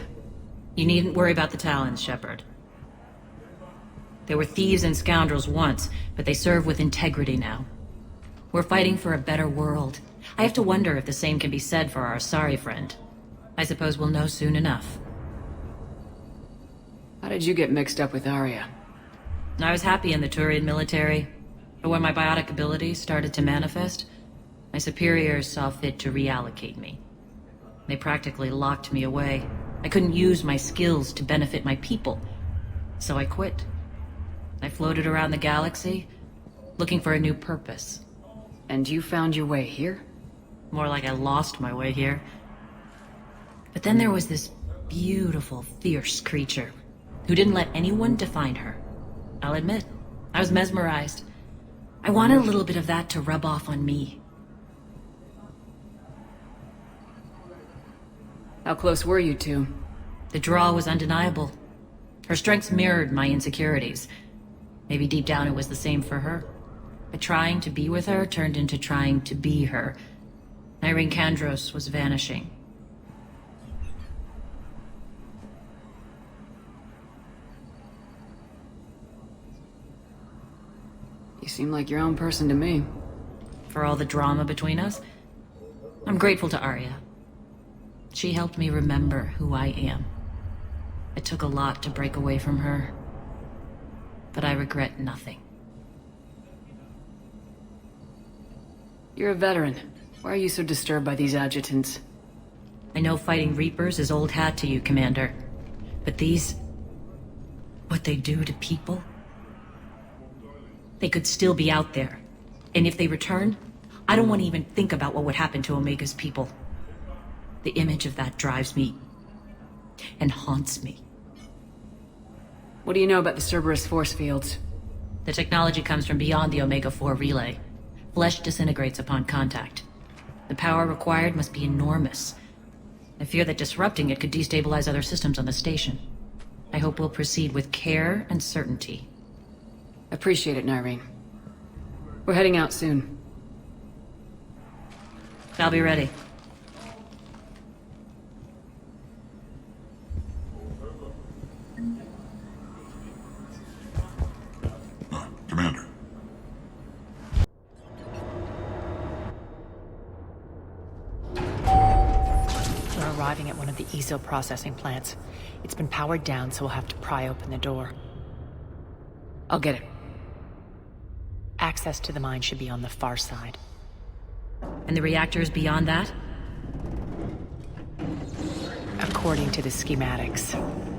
You needn't worry about the Talons, Shepard. They were thieves and scoundrels once, but they serve with integrity now. We're fighting for a better world. I have to wonder if the same can be said for our Asari friend. I suppose we'll know soon enough. How did you get mixed up with Arya? I was happy in the Turian military, but when my biotic abilities started to manifest, my superiors saw fit to reallocate me. They practically locked me away. I couldn't use my skills to benefit my people, so I quit. I floated around the galaxy, looking for a new purpose. And you found your way here? More like I lost my way here. But then there was this beautiful, fierce creature who didn't let anyone define her. I'll admit, I was mesmerized. I wanted a little bit of that to rub off on me. How close were you two? The draw was undeniable. Her strengths mirrored my insecurities. Maybe deep down it was the same for her. But trying to be with her turned into trying to be her. Irene Kandros was vanishing. You seem like your own person to me. For all the drama between us, I'm grateful to Arya. She helped me remember who I am. It took a lot to break away from her, but I regret nothing. You're a veteran. Why are you so disturbed by these adjutants? I know fighting Reapers is old hat to you, Commander. But these... what they do to people? They could still be out there. And if they return, I don't want to even think about what would happen to Omega's people. The image of that drives me... and haunts me. What do you know about the Cerberus force fields? The technology comes from beyond the Omega-4 relay. Flesh disintegrates upon contact. The power required must be enormous. I fear that disrupting it could destabilize other systems on the station. I hope we'll proceed with care and certainty. Appreciate it, Nyreen. We're heading out soon. I'll be ready. Commander. We're arriving at one of the ESO processing plants. It's been powered down, so we'll have to pry open the door. I'll get it. Access to the mine should be on the far side. And the reactors beyond that? According to the schematics.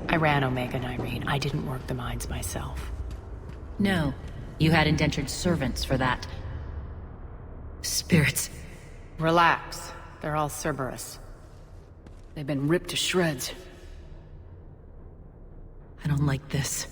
I ran Omega, Nyreen. I didn't work the mines myself. No. You had indentured servants for that. Spirits. Relax. They're all Cerberus. They've been ripped to shreds. I don't like this.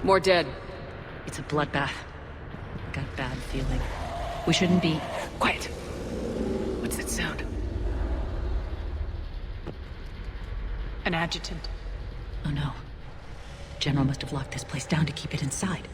More dead. It's a bloodbath. Got a bad feeling. We shouldn't be... Quiet! What's that sound? An adjutant. Oh no. General must have locked this place down to keep it inside.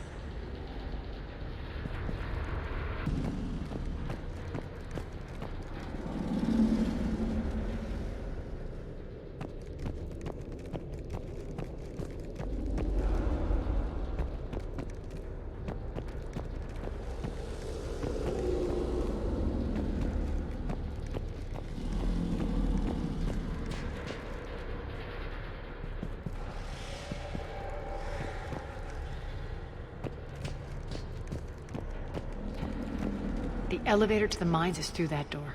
The elevator to the mines is through that door.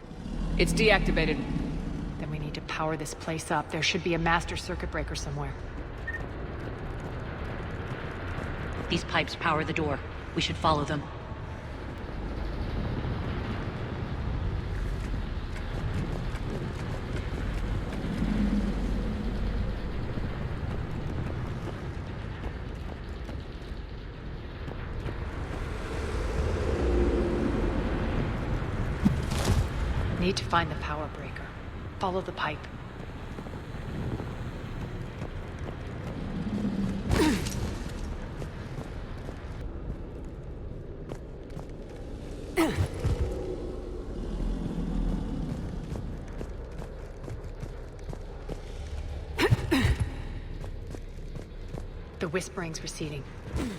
It's deactivated. Then we need to power this place up. There should be a master circuit breaker somewhere. These pipes power the door. We should follow them. Need to find the power breaker. Follow the pipe. The whispering's receding.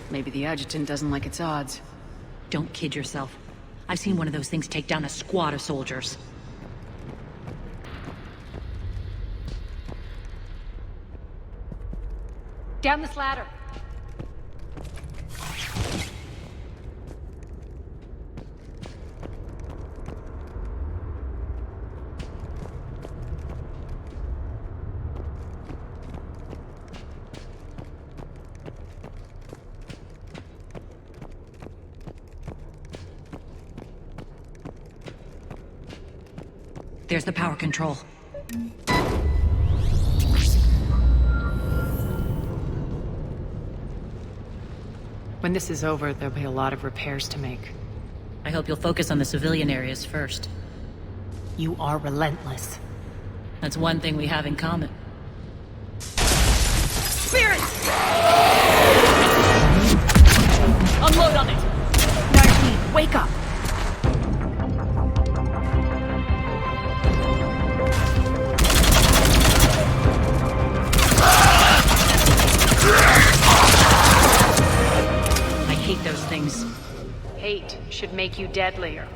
Maybe the adjutant doesn't like its odds. Don't kid yourself. I've seen one of those things take down a squad of soldiers. Down this ladder. There's the power control. When this is over, there'll be a lot of repairs to make. I hope you'll focus on the civilian areas first. You are relentless. That's one thing we have in common. Spirit! Unload on it! Nargene, wake up! I hate those things. Hate should make you deadlier.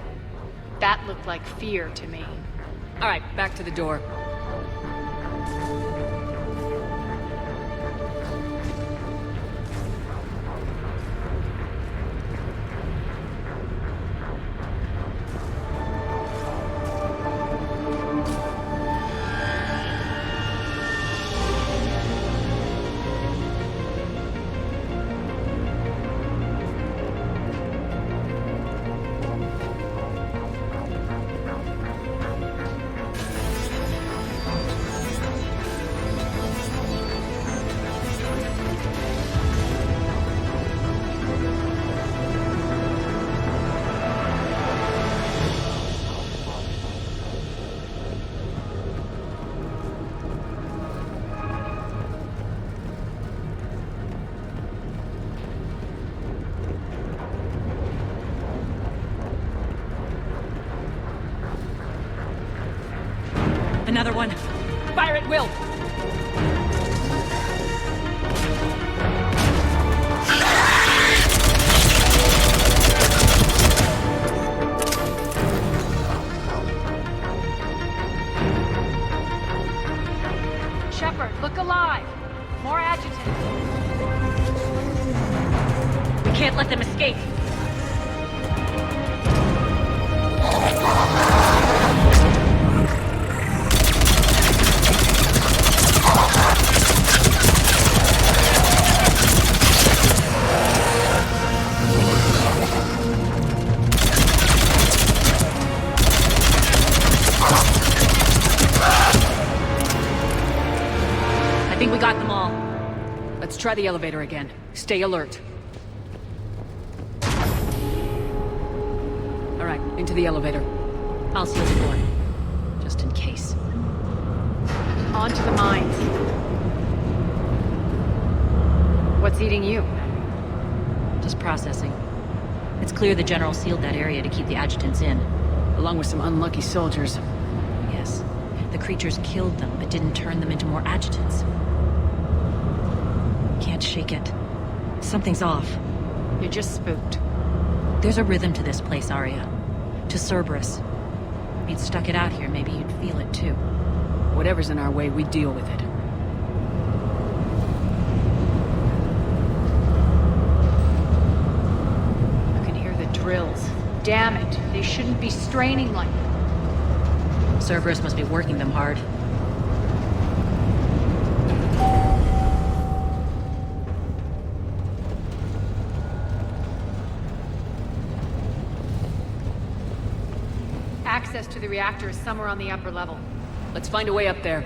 That looked like fear to me. All right, back to the door. Another one. Fire at will! Shepard, look alive! More adjutants. We can't let them escape. I think we got them all. Let's try the elevator again. Stay alert. All right, into the elevator. I'll seal the door. Just in case. On to the mines. What's eating you? Just processing. It's clear the General sealed that area to keep the adjutants in. Along with some unlucky soldiers. Yes. The creatures killed them, but didn't turn them into more adjutants. Can't shake it. Something's off. You're just spooked. There's a rhythm to this place, Arya. To Cerberus. If you'd stuck it out here, maybe you'd feel it too. Whatever's in our way, we deal with it. I can hear the drills. Damn it, they shouldn't be straining like... Cerberus must be working them hard. Access to the reactor is somewhere on the upper level. Let's find a way up there.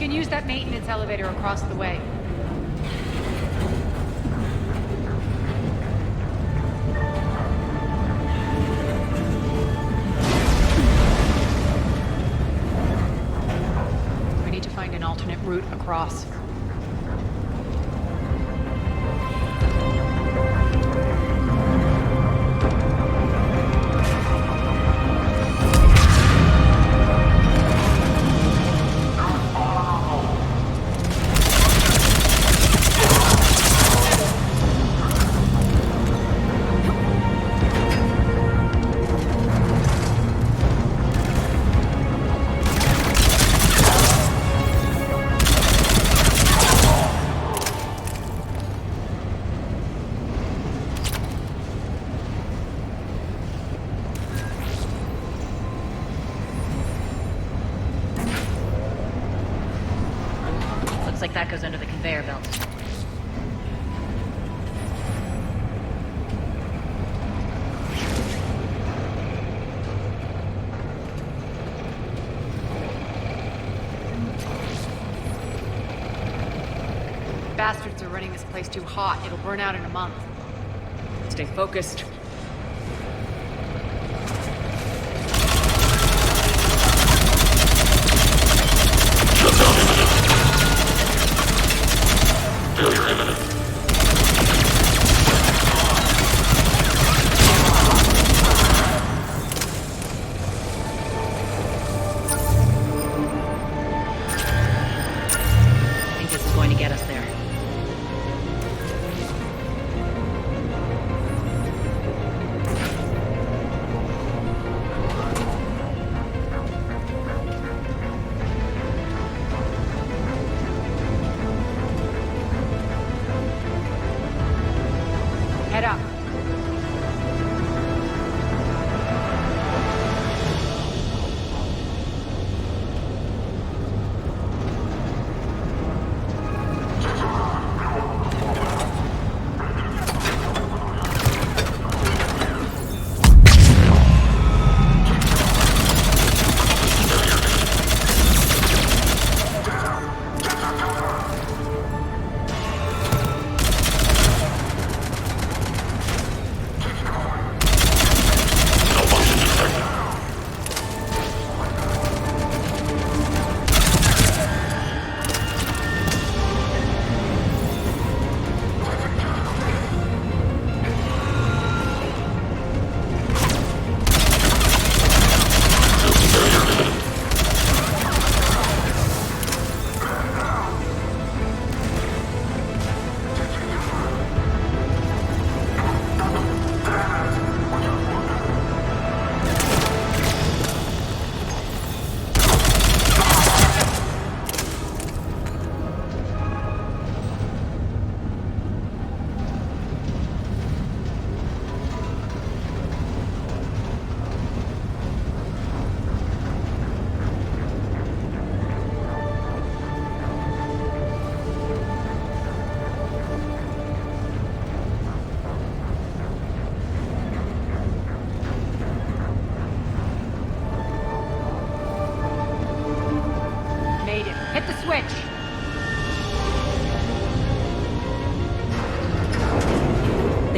Use that maintenance elevator across the way. We need to find an alternate route across. Looks like that goes under the conveyor belt. Bastards are running this place too hot. It'll burn out in a month. Stay focused. Failure imminent. I think this is going to get us there.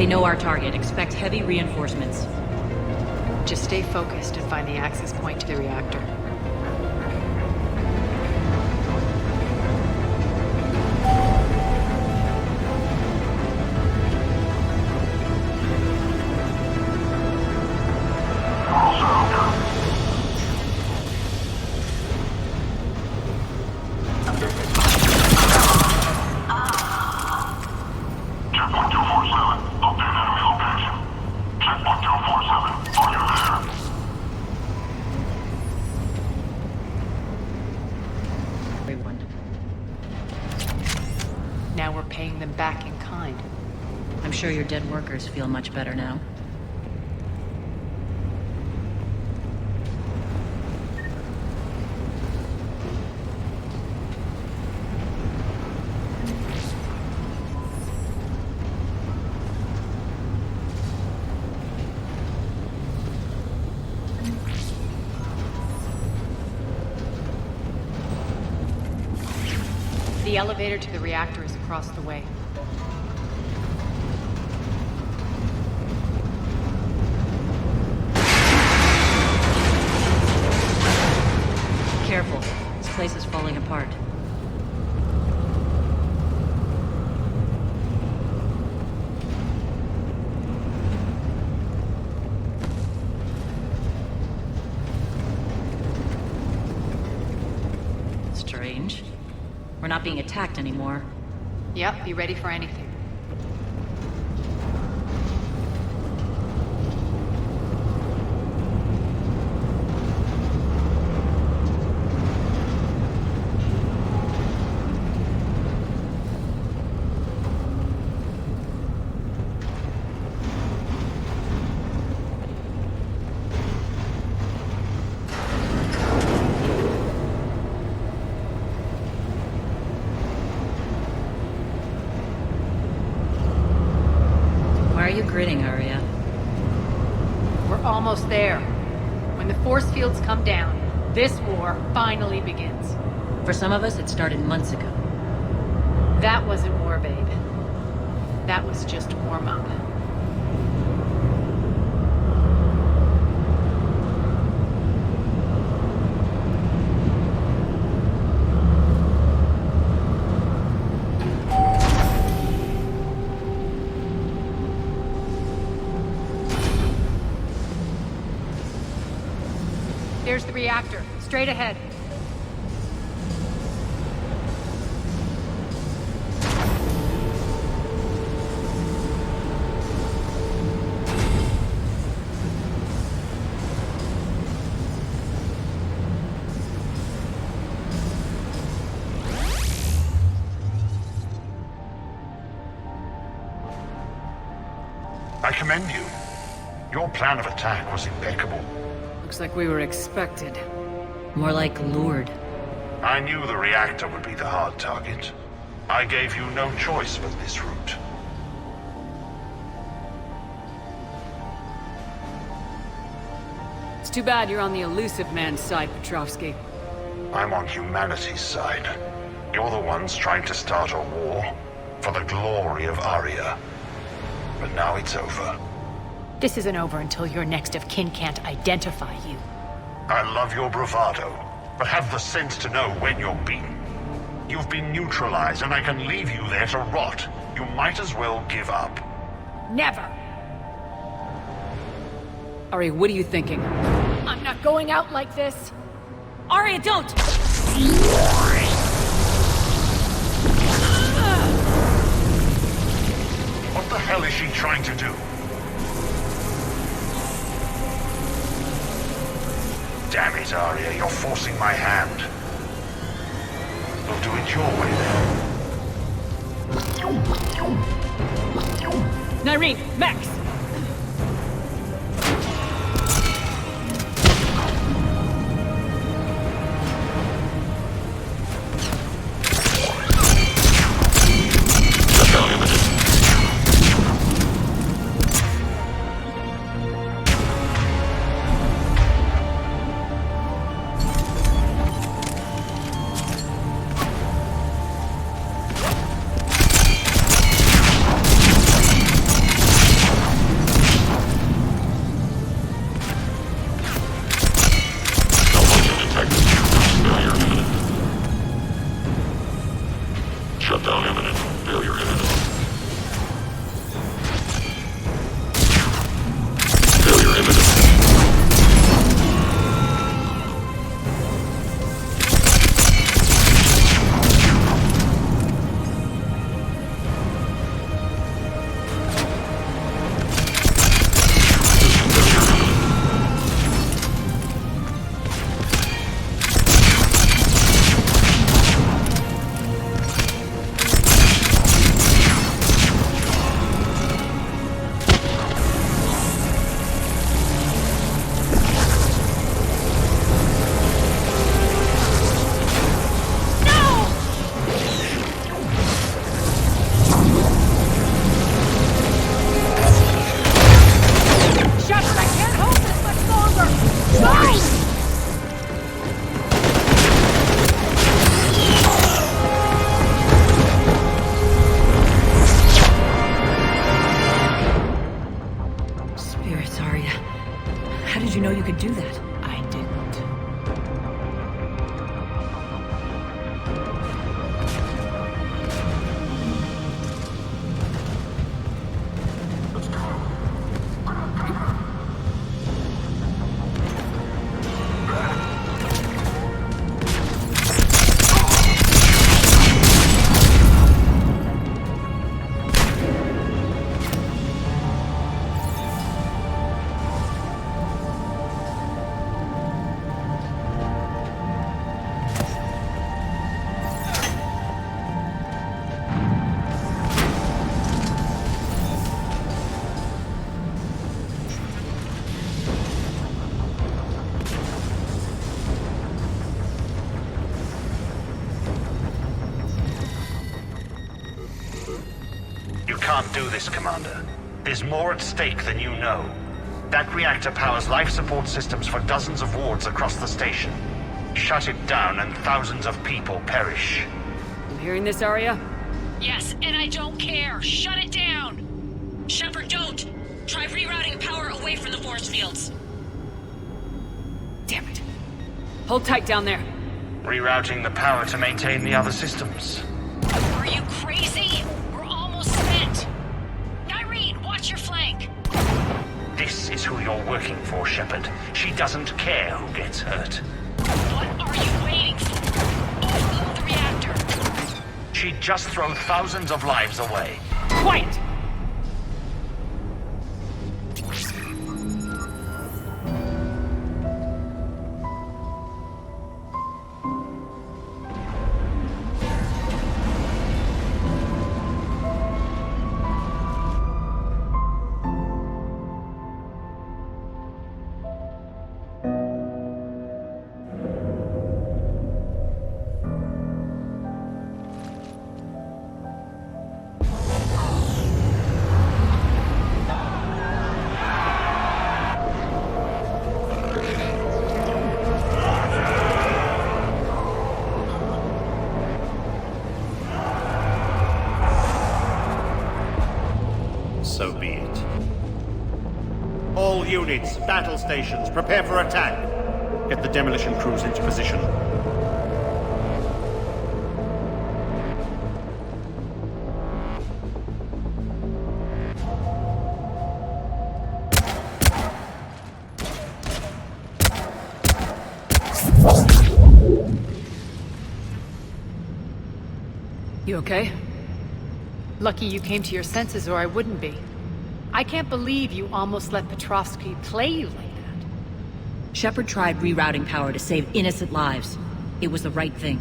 They know our target. Expect heavy reinforcements. Just stay focused and find the access point to the reactor. Now we're paying them back in kind. I'm sure your dead workers feel much better now. The elevator to the reactor is across the way. Careful. This place is falling apart. Strange. We're not being attacked anymore. Yep, be ready for anything. Why are you grinning, Arya? We're almost there. When the force fields come down, this war finally begins. For some of us, it started months ago. That wasn't war, babe. That was just warm-up. There's the reactor, straight ahead. I commend you. Your plan of attack was impeccable. Looks like we were expected. More like lured. I knew the reactor would be the hard target. I gave you no choice but this route. It's too bad you're on the elusive man's side, Petrovsky. I'm on humanity's side. You're the ones trying to start a war for the glory of Arya. But now it's over. This isn't over until your next of kin can't identify you. I love your bravado, but have the sense to know when you're beaten. You've been neutralized, and I can leave you there to rot. You might as well give up. Never! Ari, what are you thinking? I'm not going out like this! Arya, don't! What the hell is she trying to do? Damn it, Arya, you're forcing my hand. We'll do it your way then. Nyreen, Max! do that? I didn't. Can't do this, Commander. There's more at stake than you know. That reactor powers life support systems for dozens of wards across the station. Shut it down and thousands of people perish. You hearing this, Arya? Yes, and I don't care. Shut it down! Shepard, don't! Try rerouting power away from the force fields. Damn it. Hold tight down there. Rerouting the power to maintain the other systems. Are you crazy? We're almost spent. Nyreen, watch your flank. This is who you're working for, Shepard. She doesn't care who gets hurt. What are you waiting for? Overload the reactor. She'd just throw thousands of lives away. Quiet! So be it. All units, battle stations, prepare for attack. Get the demolition crews into position. You okay? Lucky you came to your senses or I wouldn't be. I can't believe you almost let Petrovsky play you like that. Shepard tried rerouting power to save innocent lives. It was the right thing.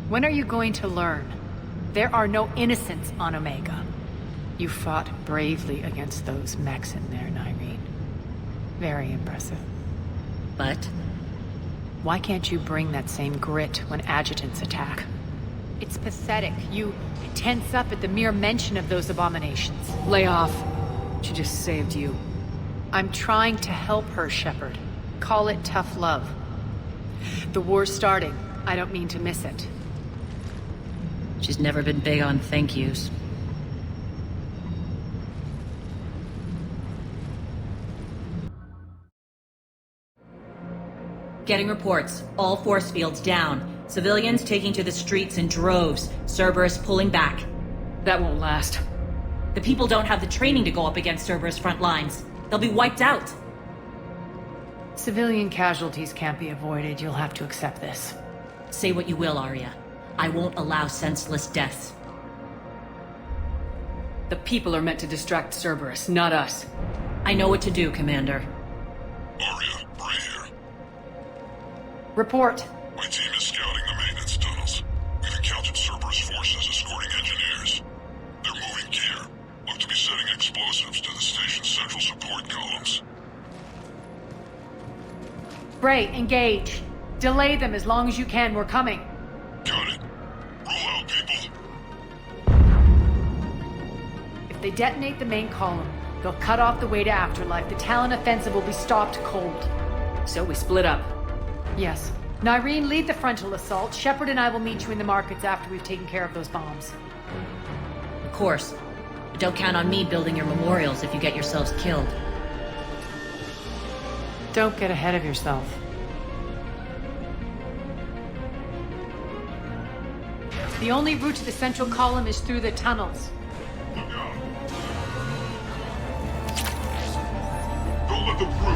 When are you going to learn? There are no innocents on Omega. You fought bravely against those mechs in there, Nyreen. Very impressive. But? Why can't you bring that same grit when adjutants attack? It's pathetic. You tense up at the mere mention of those abominations. Lay off. She just saved you. I'm trying to help her, Shepard. Call it tough love. The war's starting. I don't mean to miss it. She's never been big on thank yous. Getting reports. All force fields down. Civilians taking to the streets in droves. Cerberus pulling back. That won't last. The people don't have the training to go up against Cerberus front lines. They'll be wiped out. Civilian casualties can't be avoided. You'll have to accept this. Say what you will, Arya. I won't allow senseless deaths. The people are meant to distract Cerberus, not us. I know what to do, Commander. Arya, Bray here. Report. My team is scouting the maintenance tunnels. We've encountered Cerberus forces escorting engineers. They're moving gear. Look to be setting explosives to the station's central support columns. Bray, engage. Delay them as long as you can. We're coming. Got it. Roll out, people. If they detonate the main column, they'll cut off the way to Afterlife. The Talon offensive will be stopped cold. So we split up. Yes. Nyreen, lead the frontal assault. Shepard and I will meet you in the markets after we've taken care of those bombs. Of course. But don't count on me building your memorials if you get yourselves killed. Don't get ahead of yourself. The only route to the central column is through the tunnels. Look out. Don't let them through.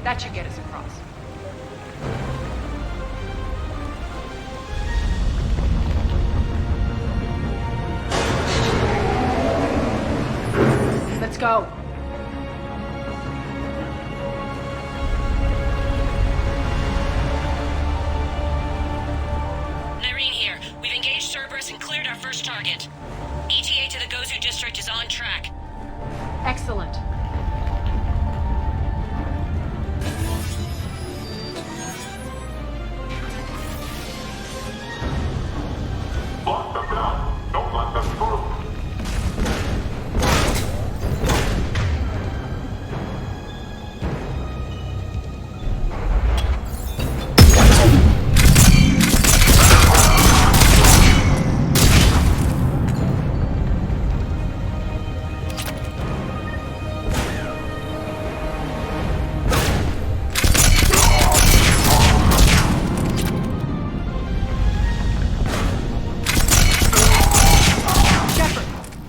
That should get us across. Let's go. Nyreen here. We've engaged Cerberus and cleared our first target. ETA to the Gozu district is on track. Excellent. Lock them down. Don't let them through.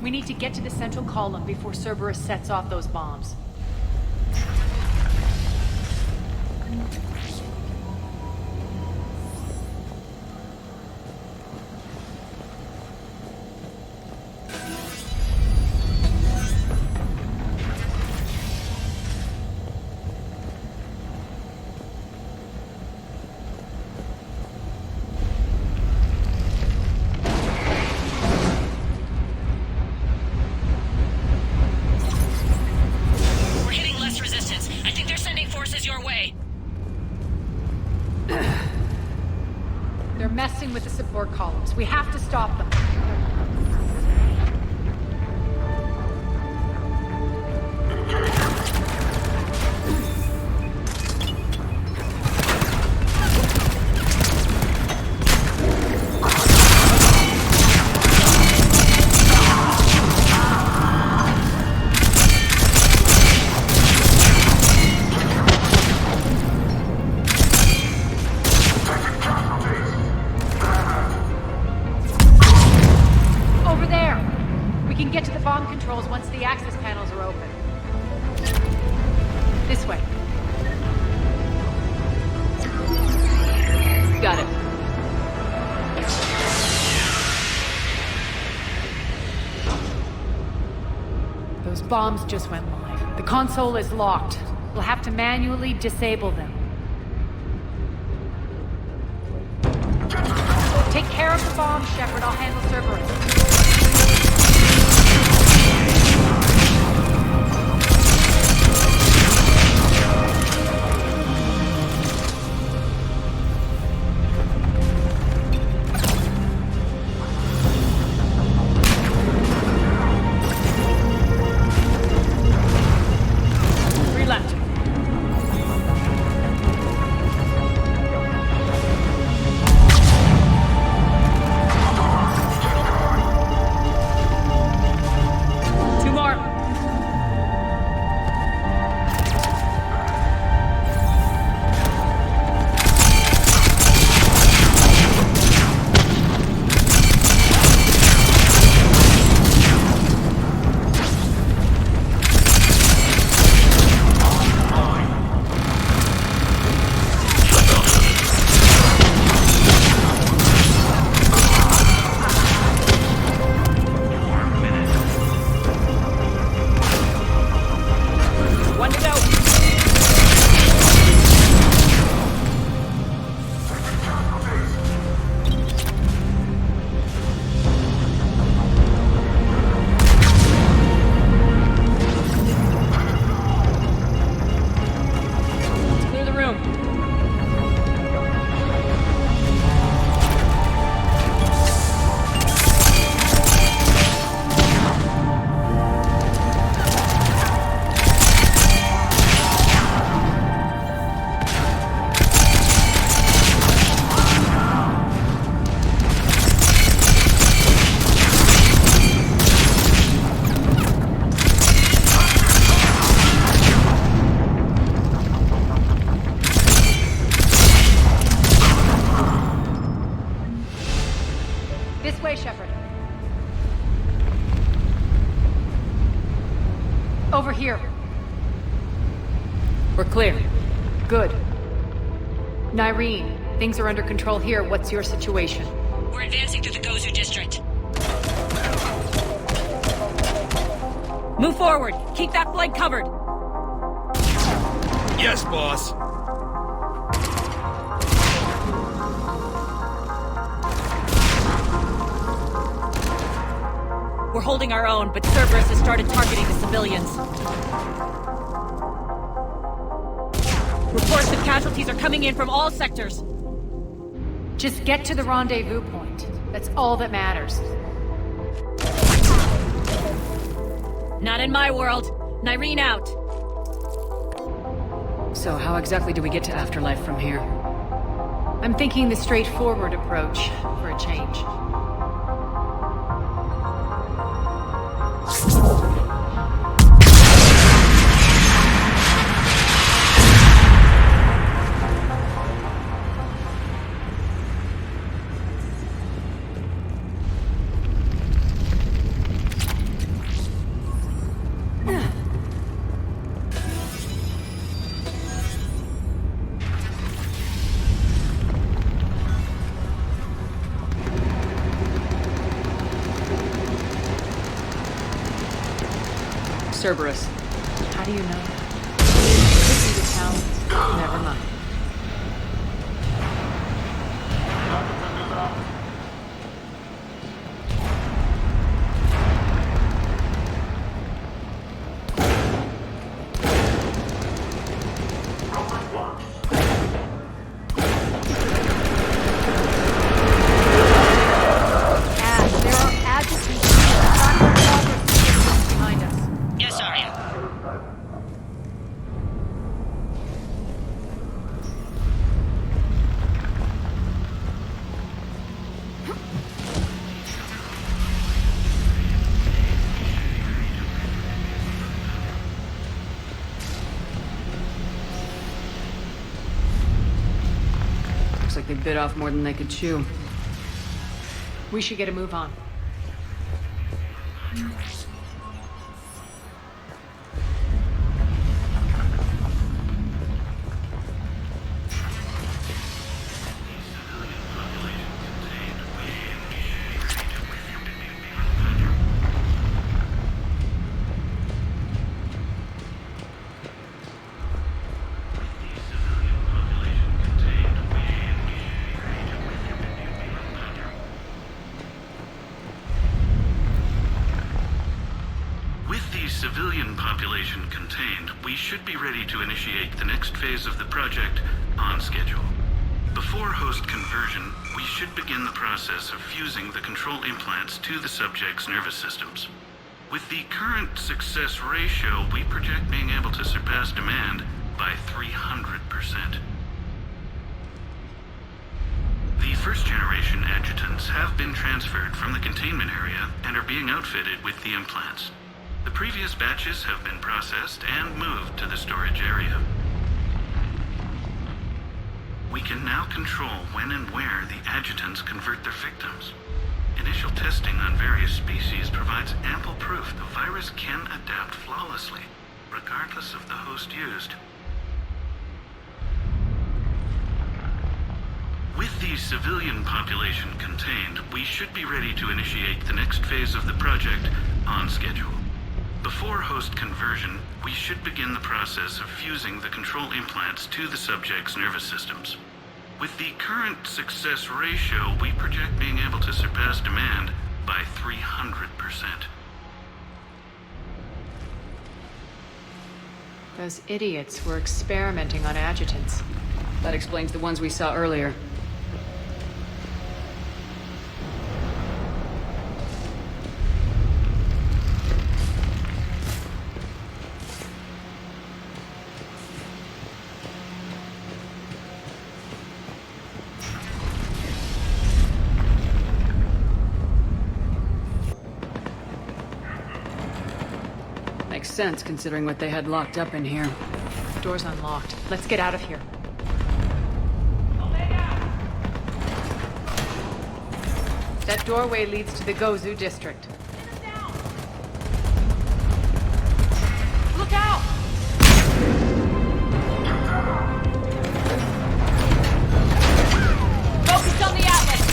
We need to get to the central column before Cerberus sets off those bombs. They're messing with the support columns. We have to stop them. Once the access panels are open. This way. Got it. Those bombs just went live. The console is locked. We'll have to manually disable them. Take care of the bombs, Shepard. I'll handle Cerberus. Over here. We're clear. Good. Nyreen, things are under control here. What's your situation? We're advancing through the Gozu district. Move forward. Keep that flank covered. Yes, boss. We're holding our own, but Cerberus has started targeting the civilians. Reports of casualties are coming in from all sectors. Just get to the rendezvous point. That's all that matters. Not in my world. Nyreen out. So how exactly do we get to Afterlife from here? I'm thinking the straightforward approach for a change. Cerberus. How do you know? Could be the talent. Never mind. Ash, there are agitations behind us. Yes, Arya. Looks like they bit off more than they could chew. We should get a move on. Civilian population contained, we should be ready to initiate the next phase of the project on schedule. Before host conversion, we should begin the process of fusing the control implants to the subject's nervous systems. With the current success ratio, we project being able to surpass demand by 300%. The first-generation adjutants have been transferred from the containment area and are being outfitted with the implants. The previous batches have been processed and moved to the storage area. We can now control when and where the adjutants convert their victims. Initial testing on various species provides ample proof the virus can adapt flawlessly, regardless of the host used. With the civilian population contained, we should be ready to initiate the next phase of the project on schedule. Before host conversion, we should begin the process of fusing the control implants to the subject's nervous systems. With the current success ratio, we project being able to surpass demand by 300%. Those idiots were experimenting on adjutants. That explains the ones we saw earlier. Makes sense, considering what they had locked up in here. Door's unlocked. Let's get out of here. That doorway leads to the Gozu district. Look out! Focus on the Atlas!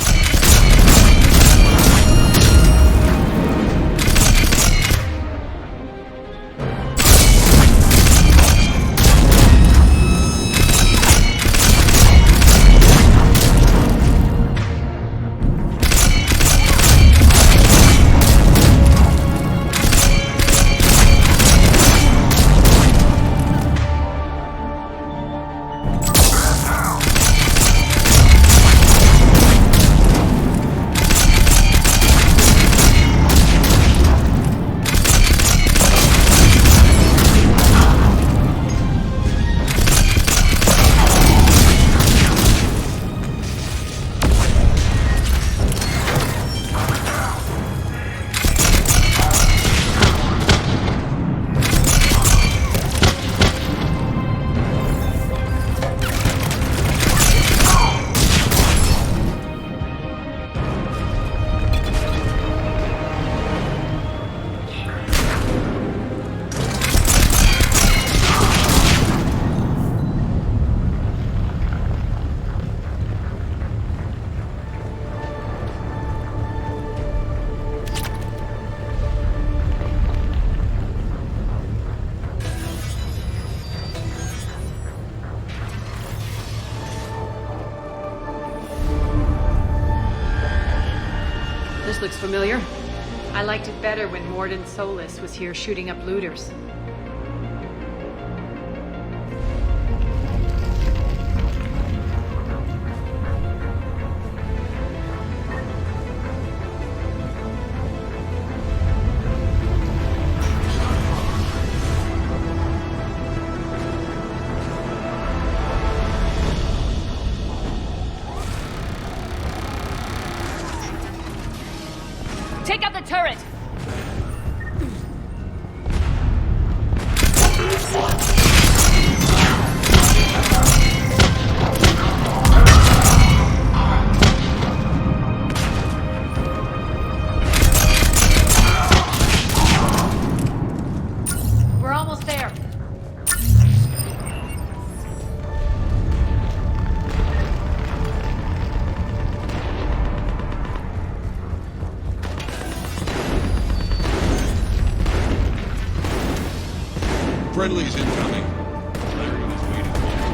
This looks familiar. I liked it better when Mordin Solus was here shooting up looters. Take out the turret! We're almost there. Friendly's incoming. Larry is waiting for you.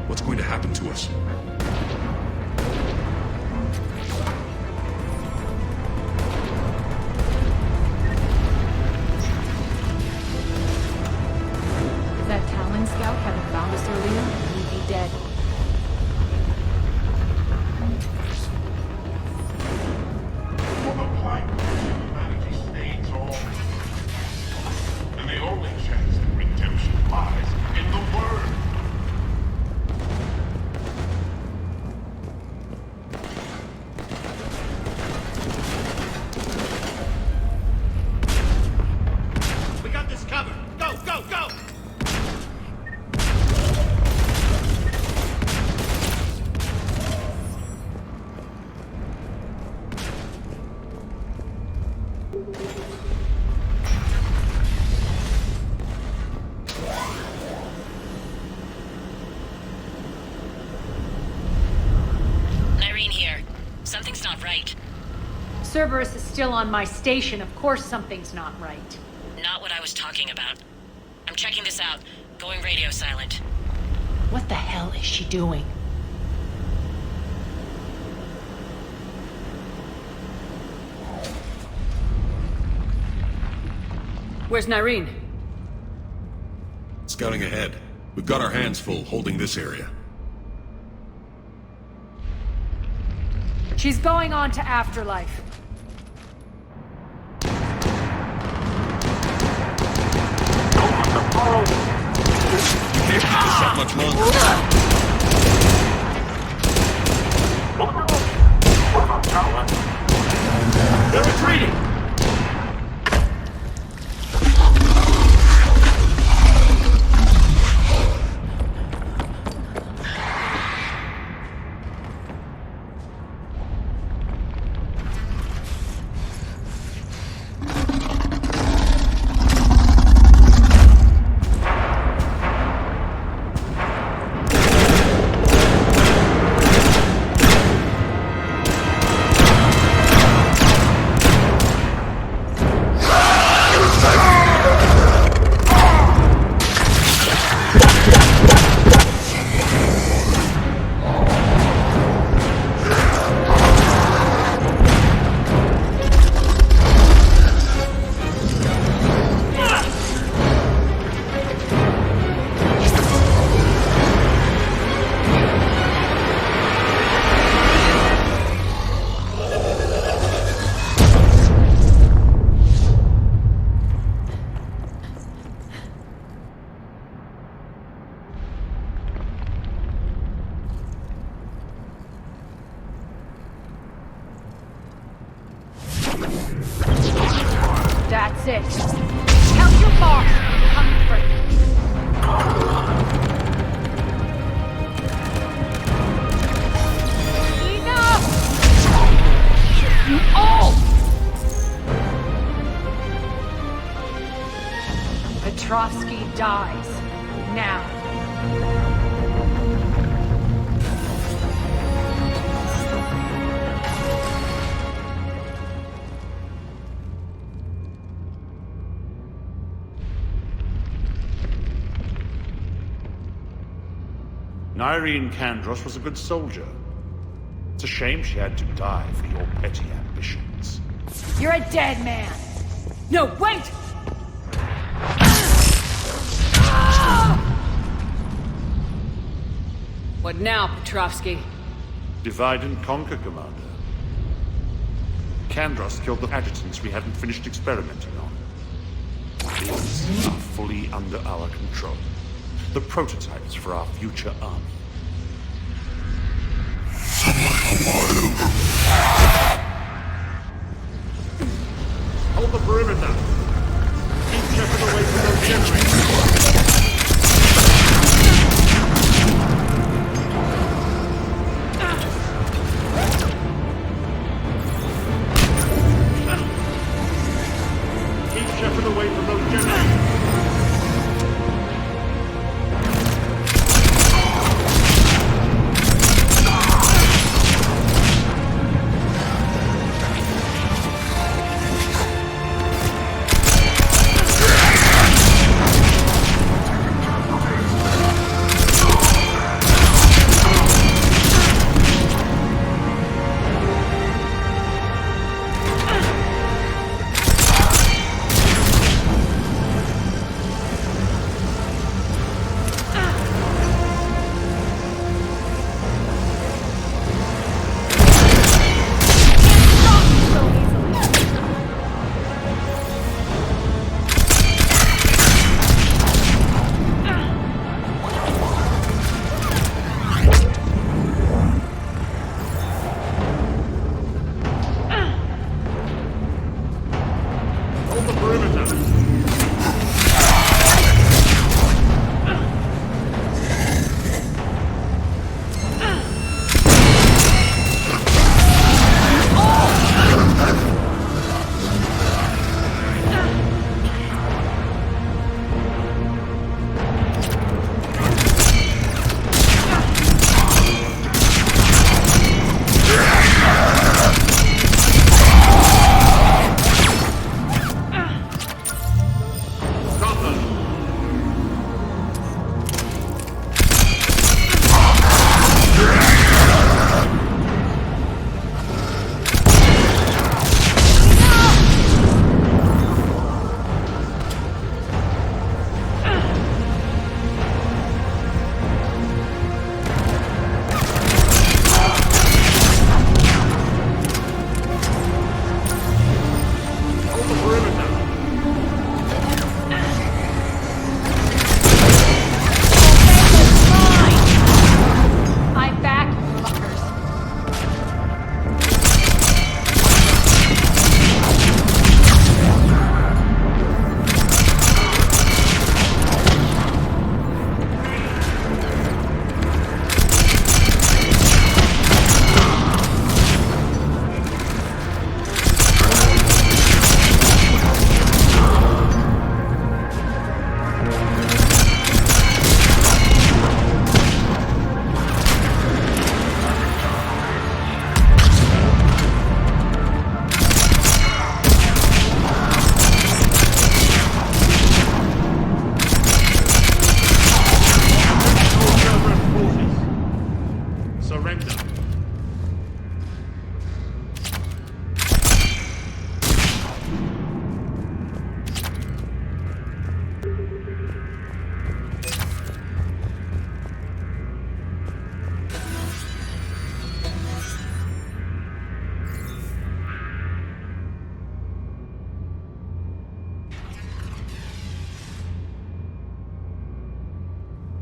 What's going to happen to us? If that Talon scout hadn't found us earlier, we'd be dead. For the plight humanity stays on. And the only chance at redemption lies in the Word. We got this covered. Go, go, go! Irene here. Something's not right. Cerberus is still on my station. Of course something's not right. Not what I was talking about. I'm checking this out. Going radio silent. What the hell is she doing? Where's Nyreen? Scouting ahead. We've got our hands full holding this area. She's going on to Afterlife. Can't keep this up much longer. They're retreating! it. Tell your boss I'm coming for you. Enough! You all! Petrovsky dies. Now. Irene Kandros was a good soldier. It's a shame she had to die for your petty ambitions. You're a dead man! No, wait! What now, Petrovsky? Divide and conquer, Commander. Kandros killed the adjutants we hadn't finished experimenting on. These are fully under our control. The prototypes for our future army. Hold the perimeter! Keep Shepard away from those generators! Keep Shepard away from those generators!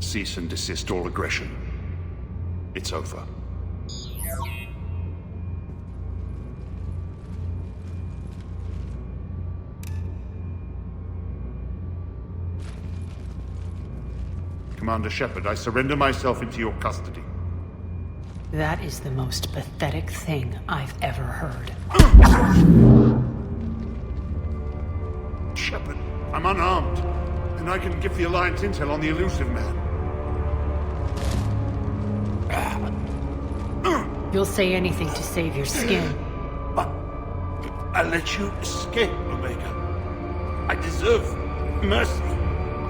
Cease and desist all aggression. It's over. Commander Shepard, I surrender myself into your custody. That is the most pathetic thing I've ever heard. Shepard, I'm unarmed, and I can give the Alliance intel on the elusive man. You'll say anything to save your skin. But I let you escape, Omega. I deserve mercy.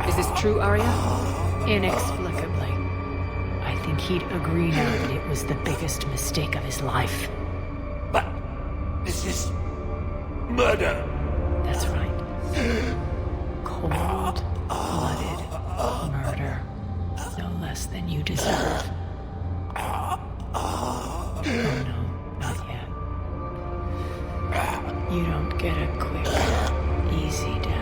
Is this true, Arya? Inexplicably. I think he'd agree now that it was the biggest mistake of his life. But this is murder. That's right. Cold-blooded murder. No less than you deserve. Oh no, not yet. You don't get a quick, easy death.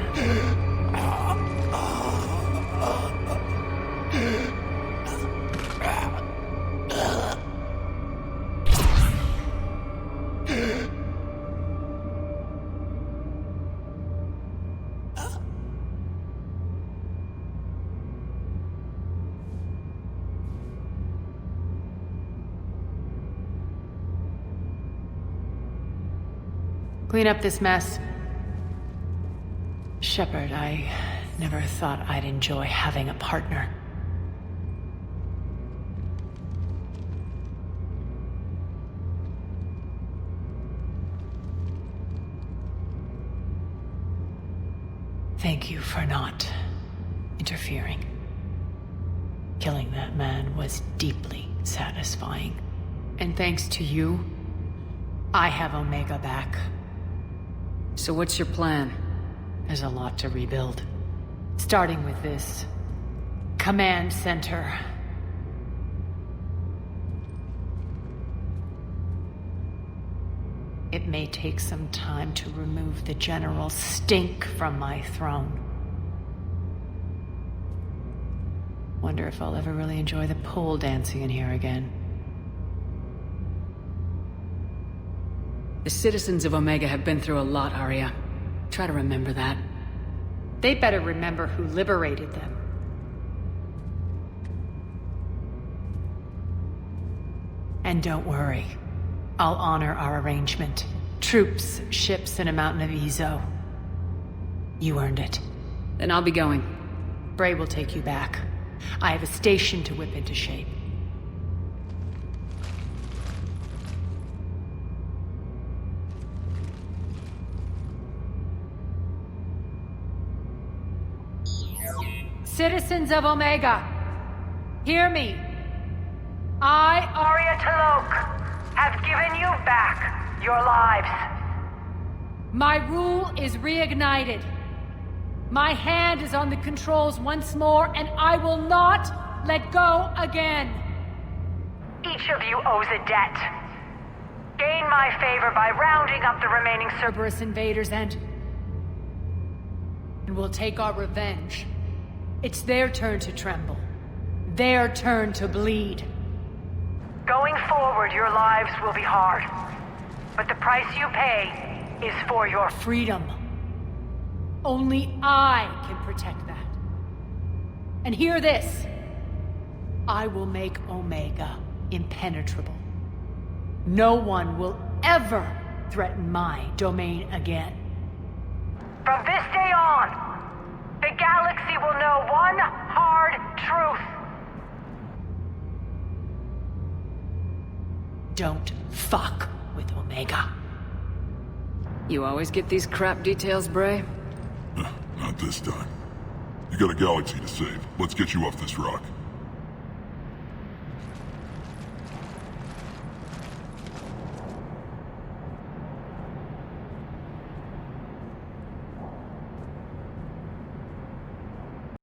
Clean up this mess. Shepard, I never thought I'd enjoy having a partner. Thank you for not interfering. Killing that man was deeply satisfying. And thanks to you, I have Omega back. So what's your plan? There's a lot to rebuild. Starting with this command center. It may take some time to remove the general stink from my throne. Wonder if I'll ever really enjoy the pole dancing in here again. The citizens of Omega have been through a lot, Arya. Try to remember that. They better remember who liberated them. And don't worry. I'll honor our arrangement. Troops, ships, and a mountain of Ezo. You earned it. Then I'll be going. Bray will take you back. I have a station to whip into shape. Citizens of Omega, hear me. I, Arya T'Loak, have given you back your lives. My rule is reignited. My hand is on the controls once more, and I will not let go again. Each of you owes a debt. Gain my favor by rounding up the remaining Cerberus invaders and we'll take our revenge. It's their turn to tremble. Their turn to bleed. Going forward, your lives will be hard. But the price you pay is for your freedom. Only I can protect that. And hear this. I will make Omega impenetrable. No one will ever threaten my domain again. From this day on, the galaxy will know one hard truth. Don't fuck with Omega. You always get these crap details, Bray? Not this time. You got a galaxy to save. Let's get you off this rock.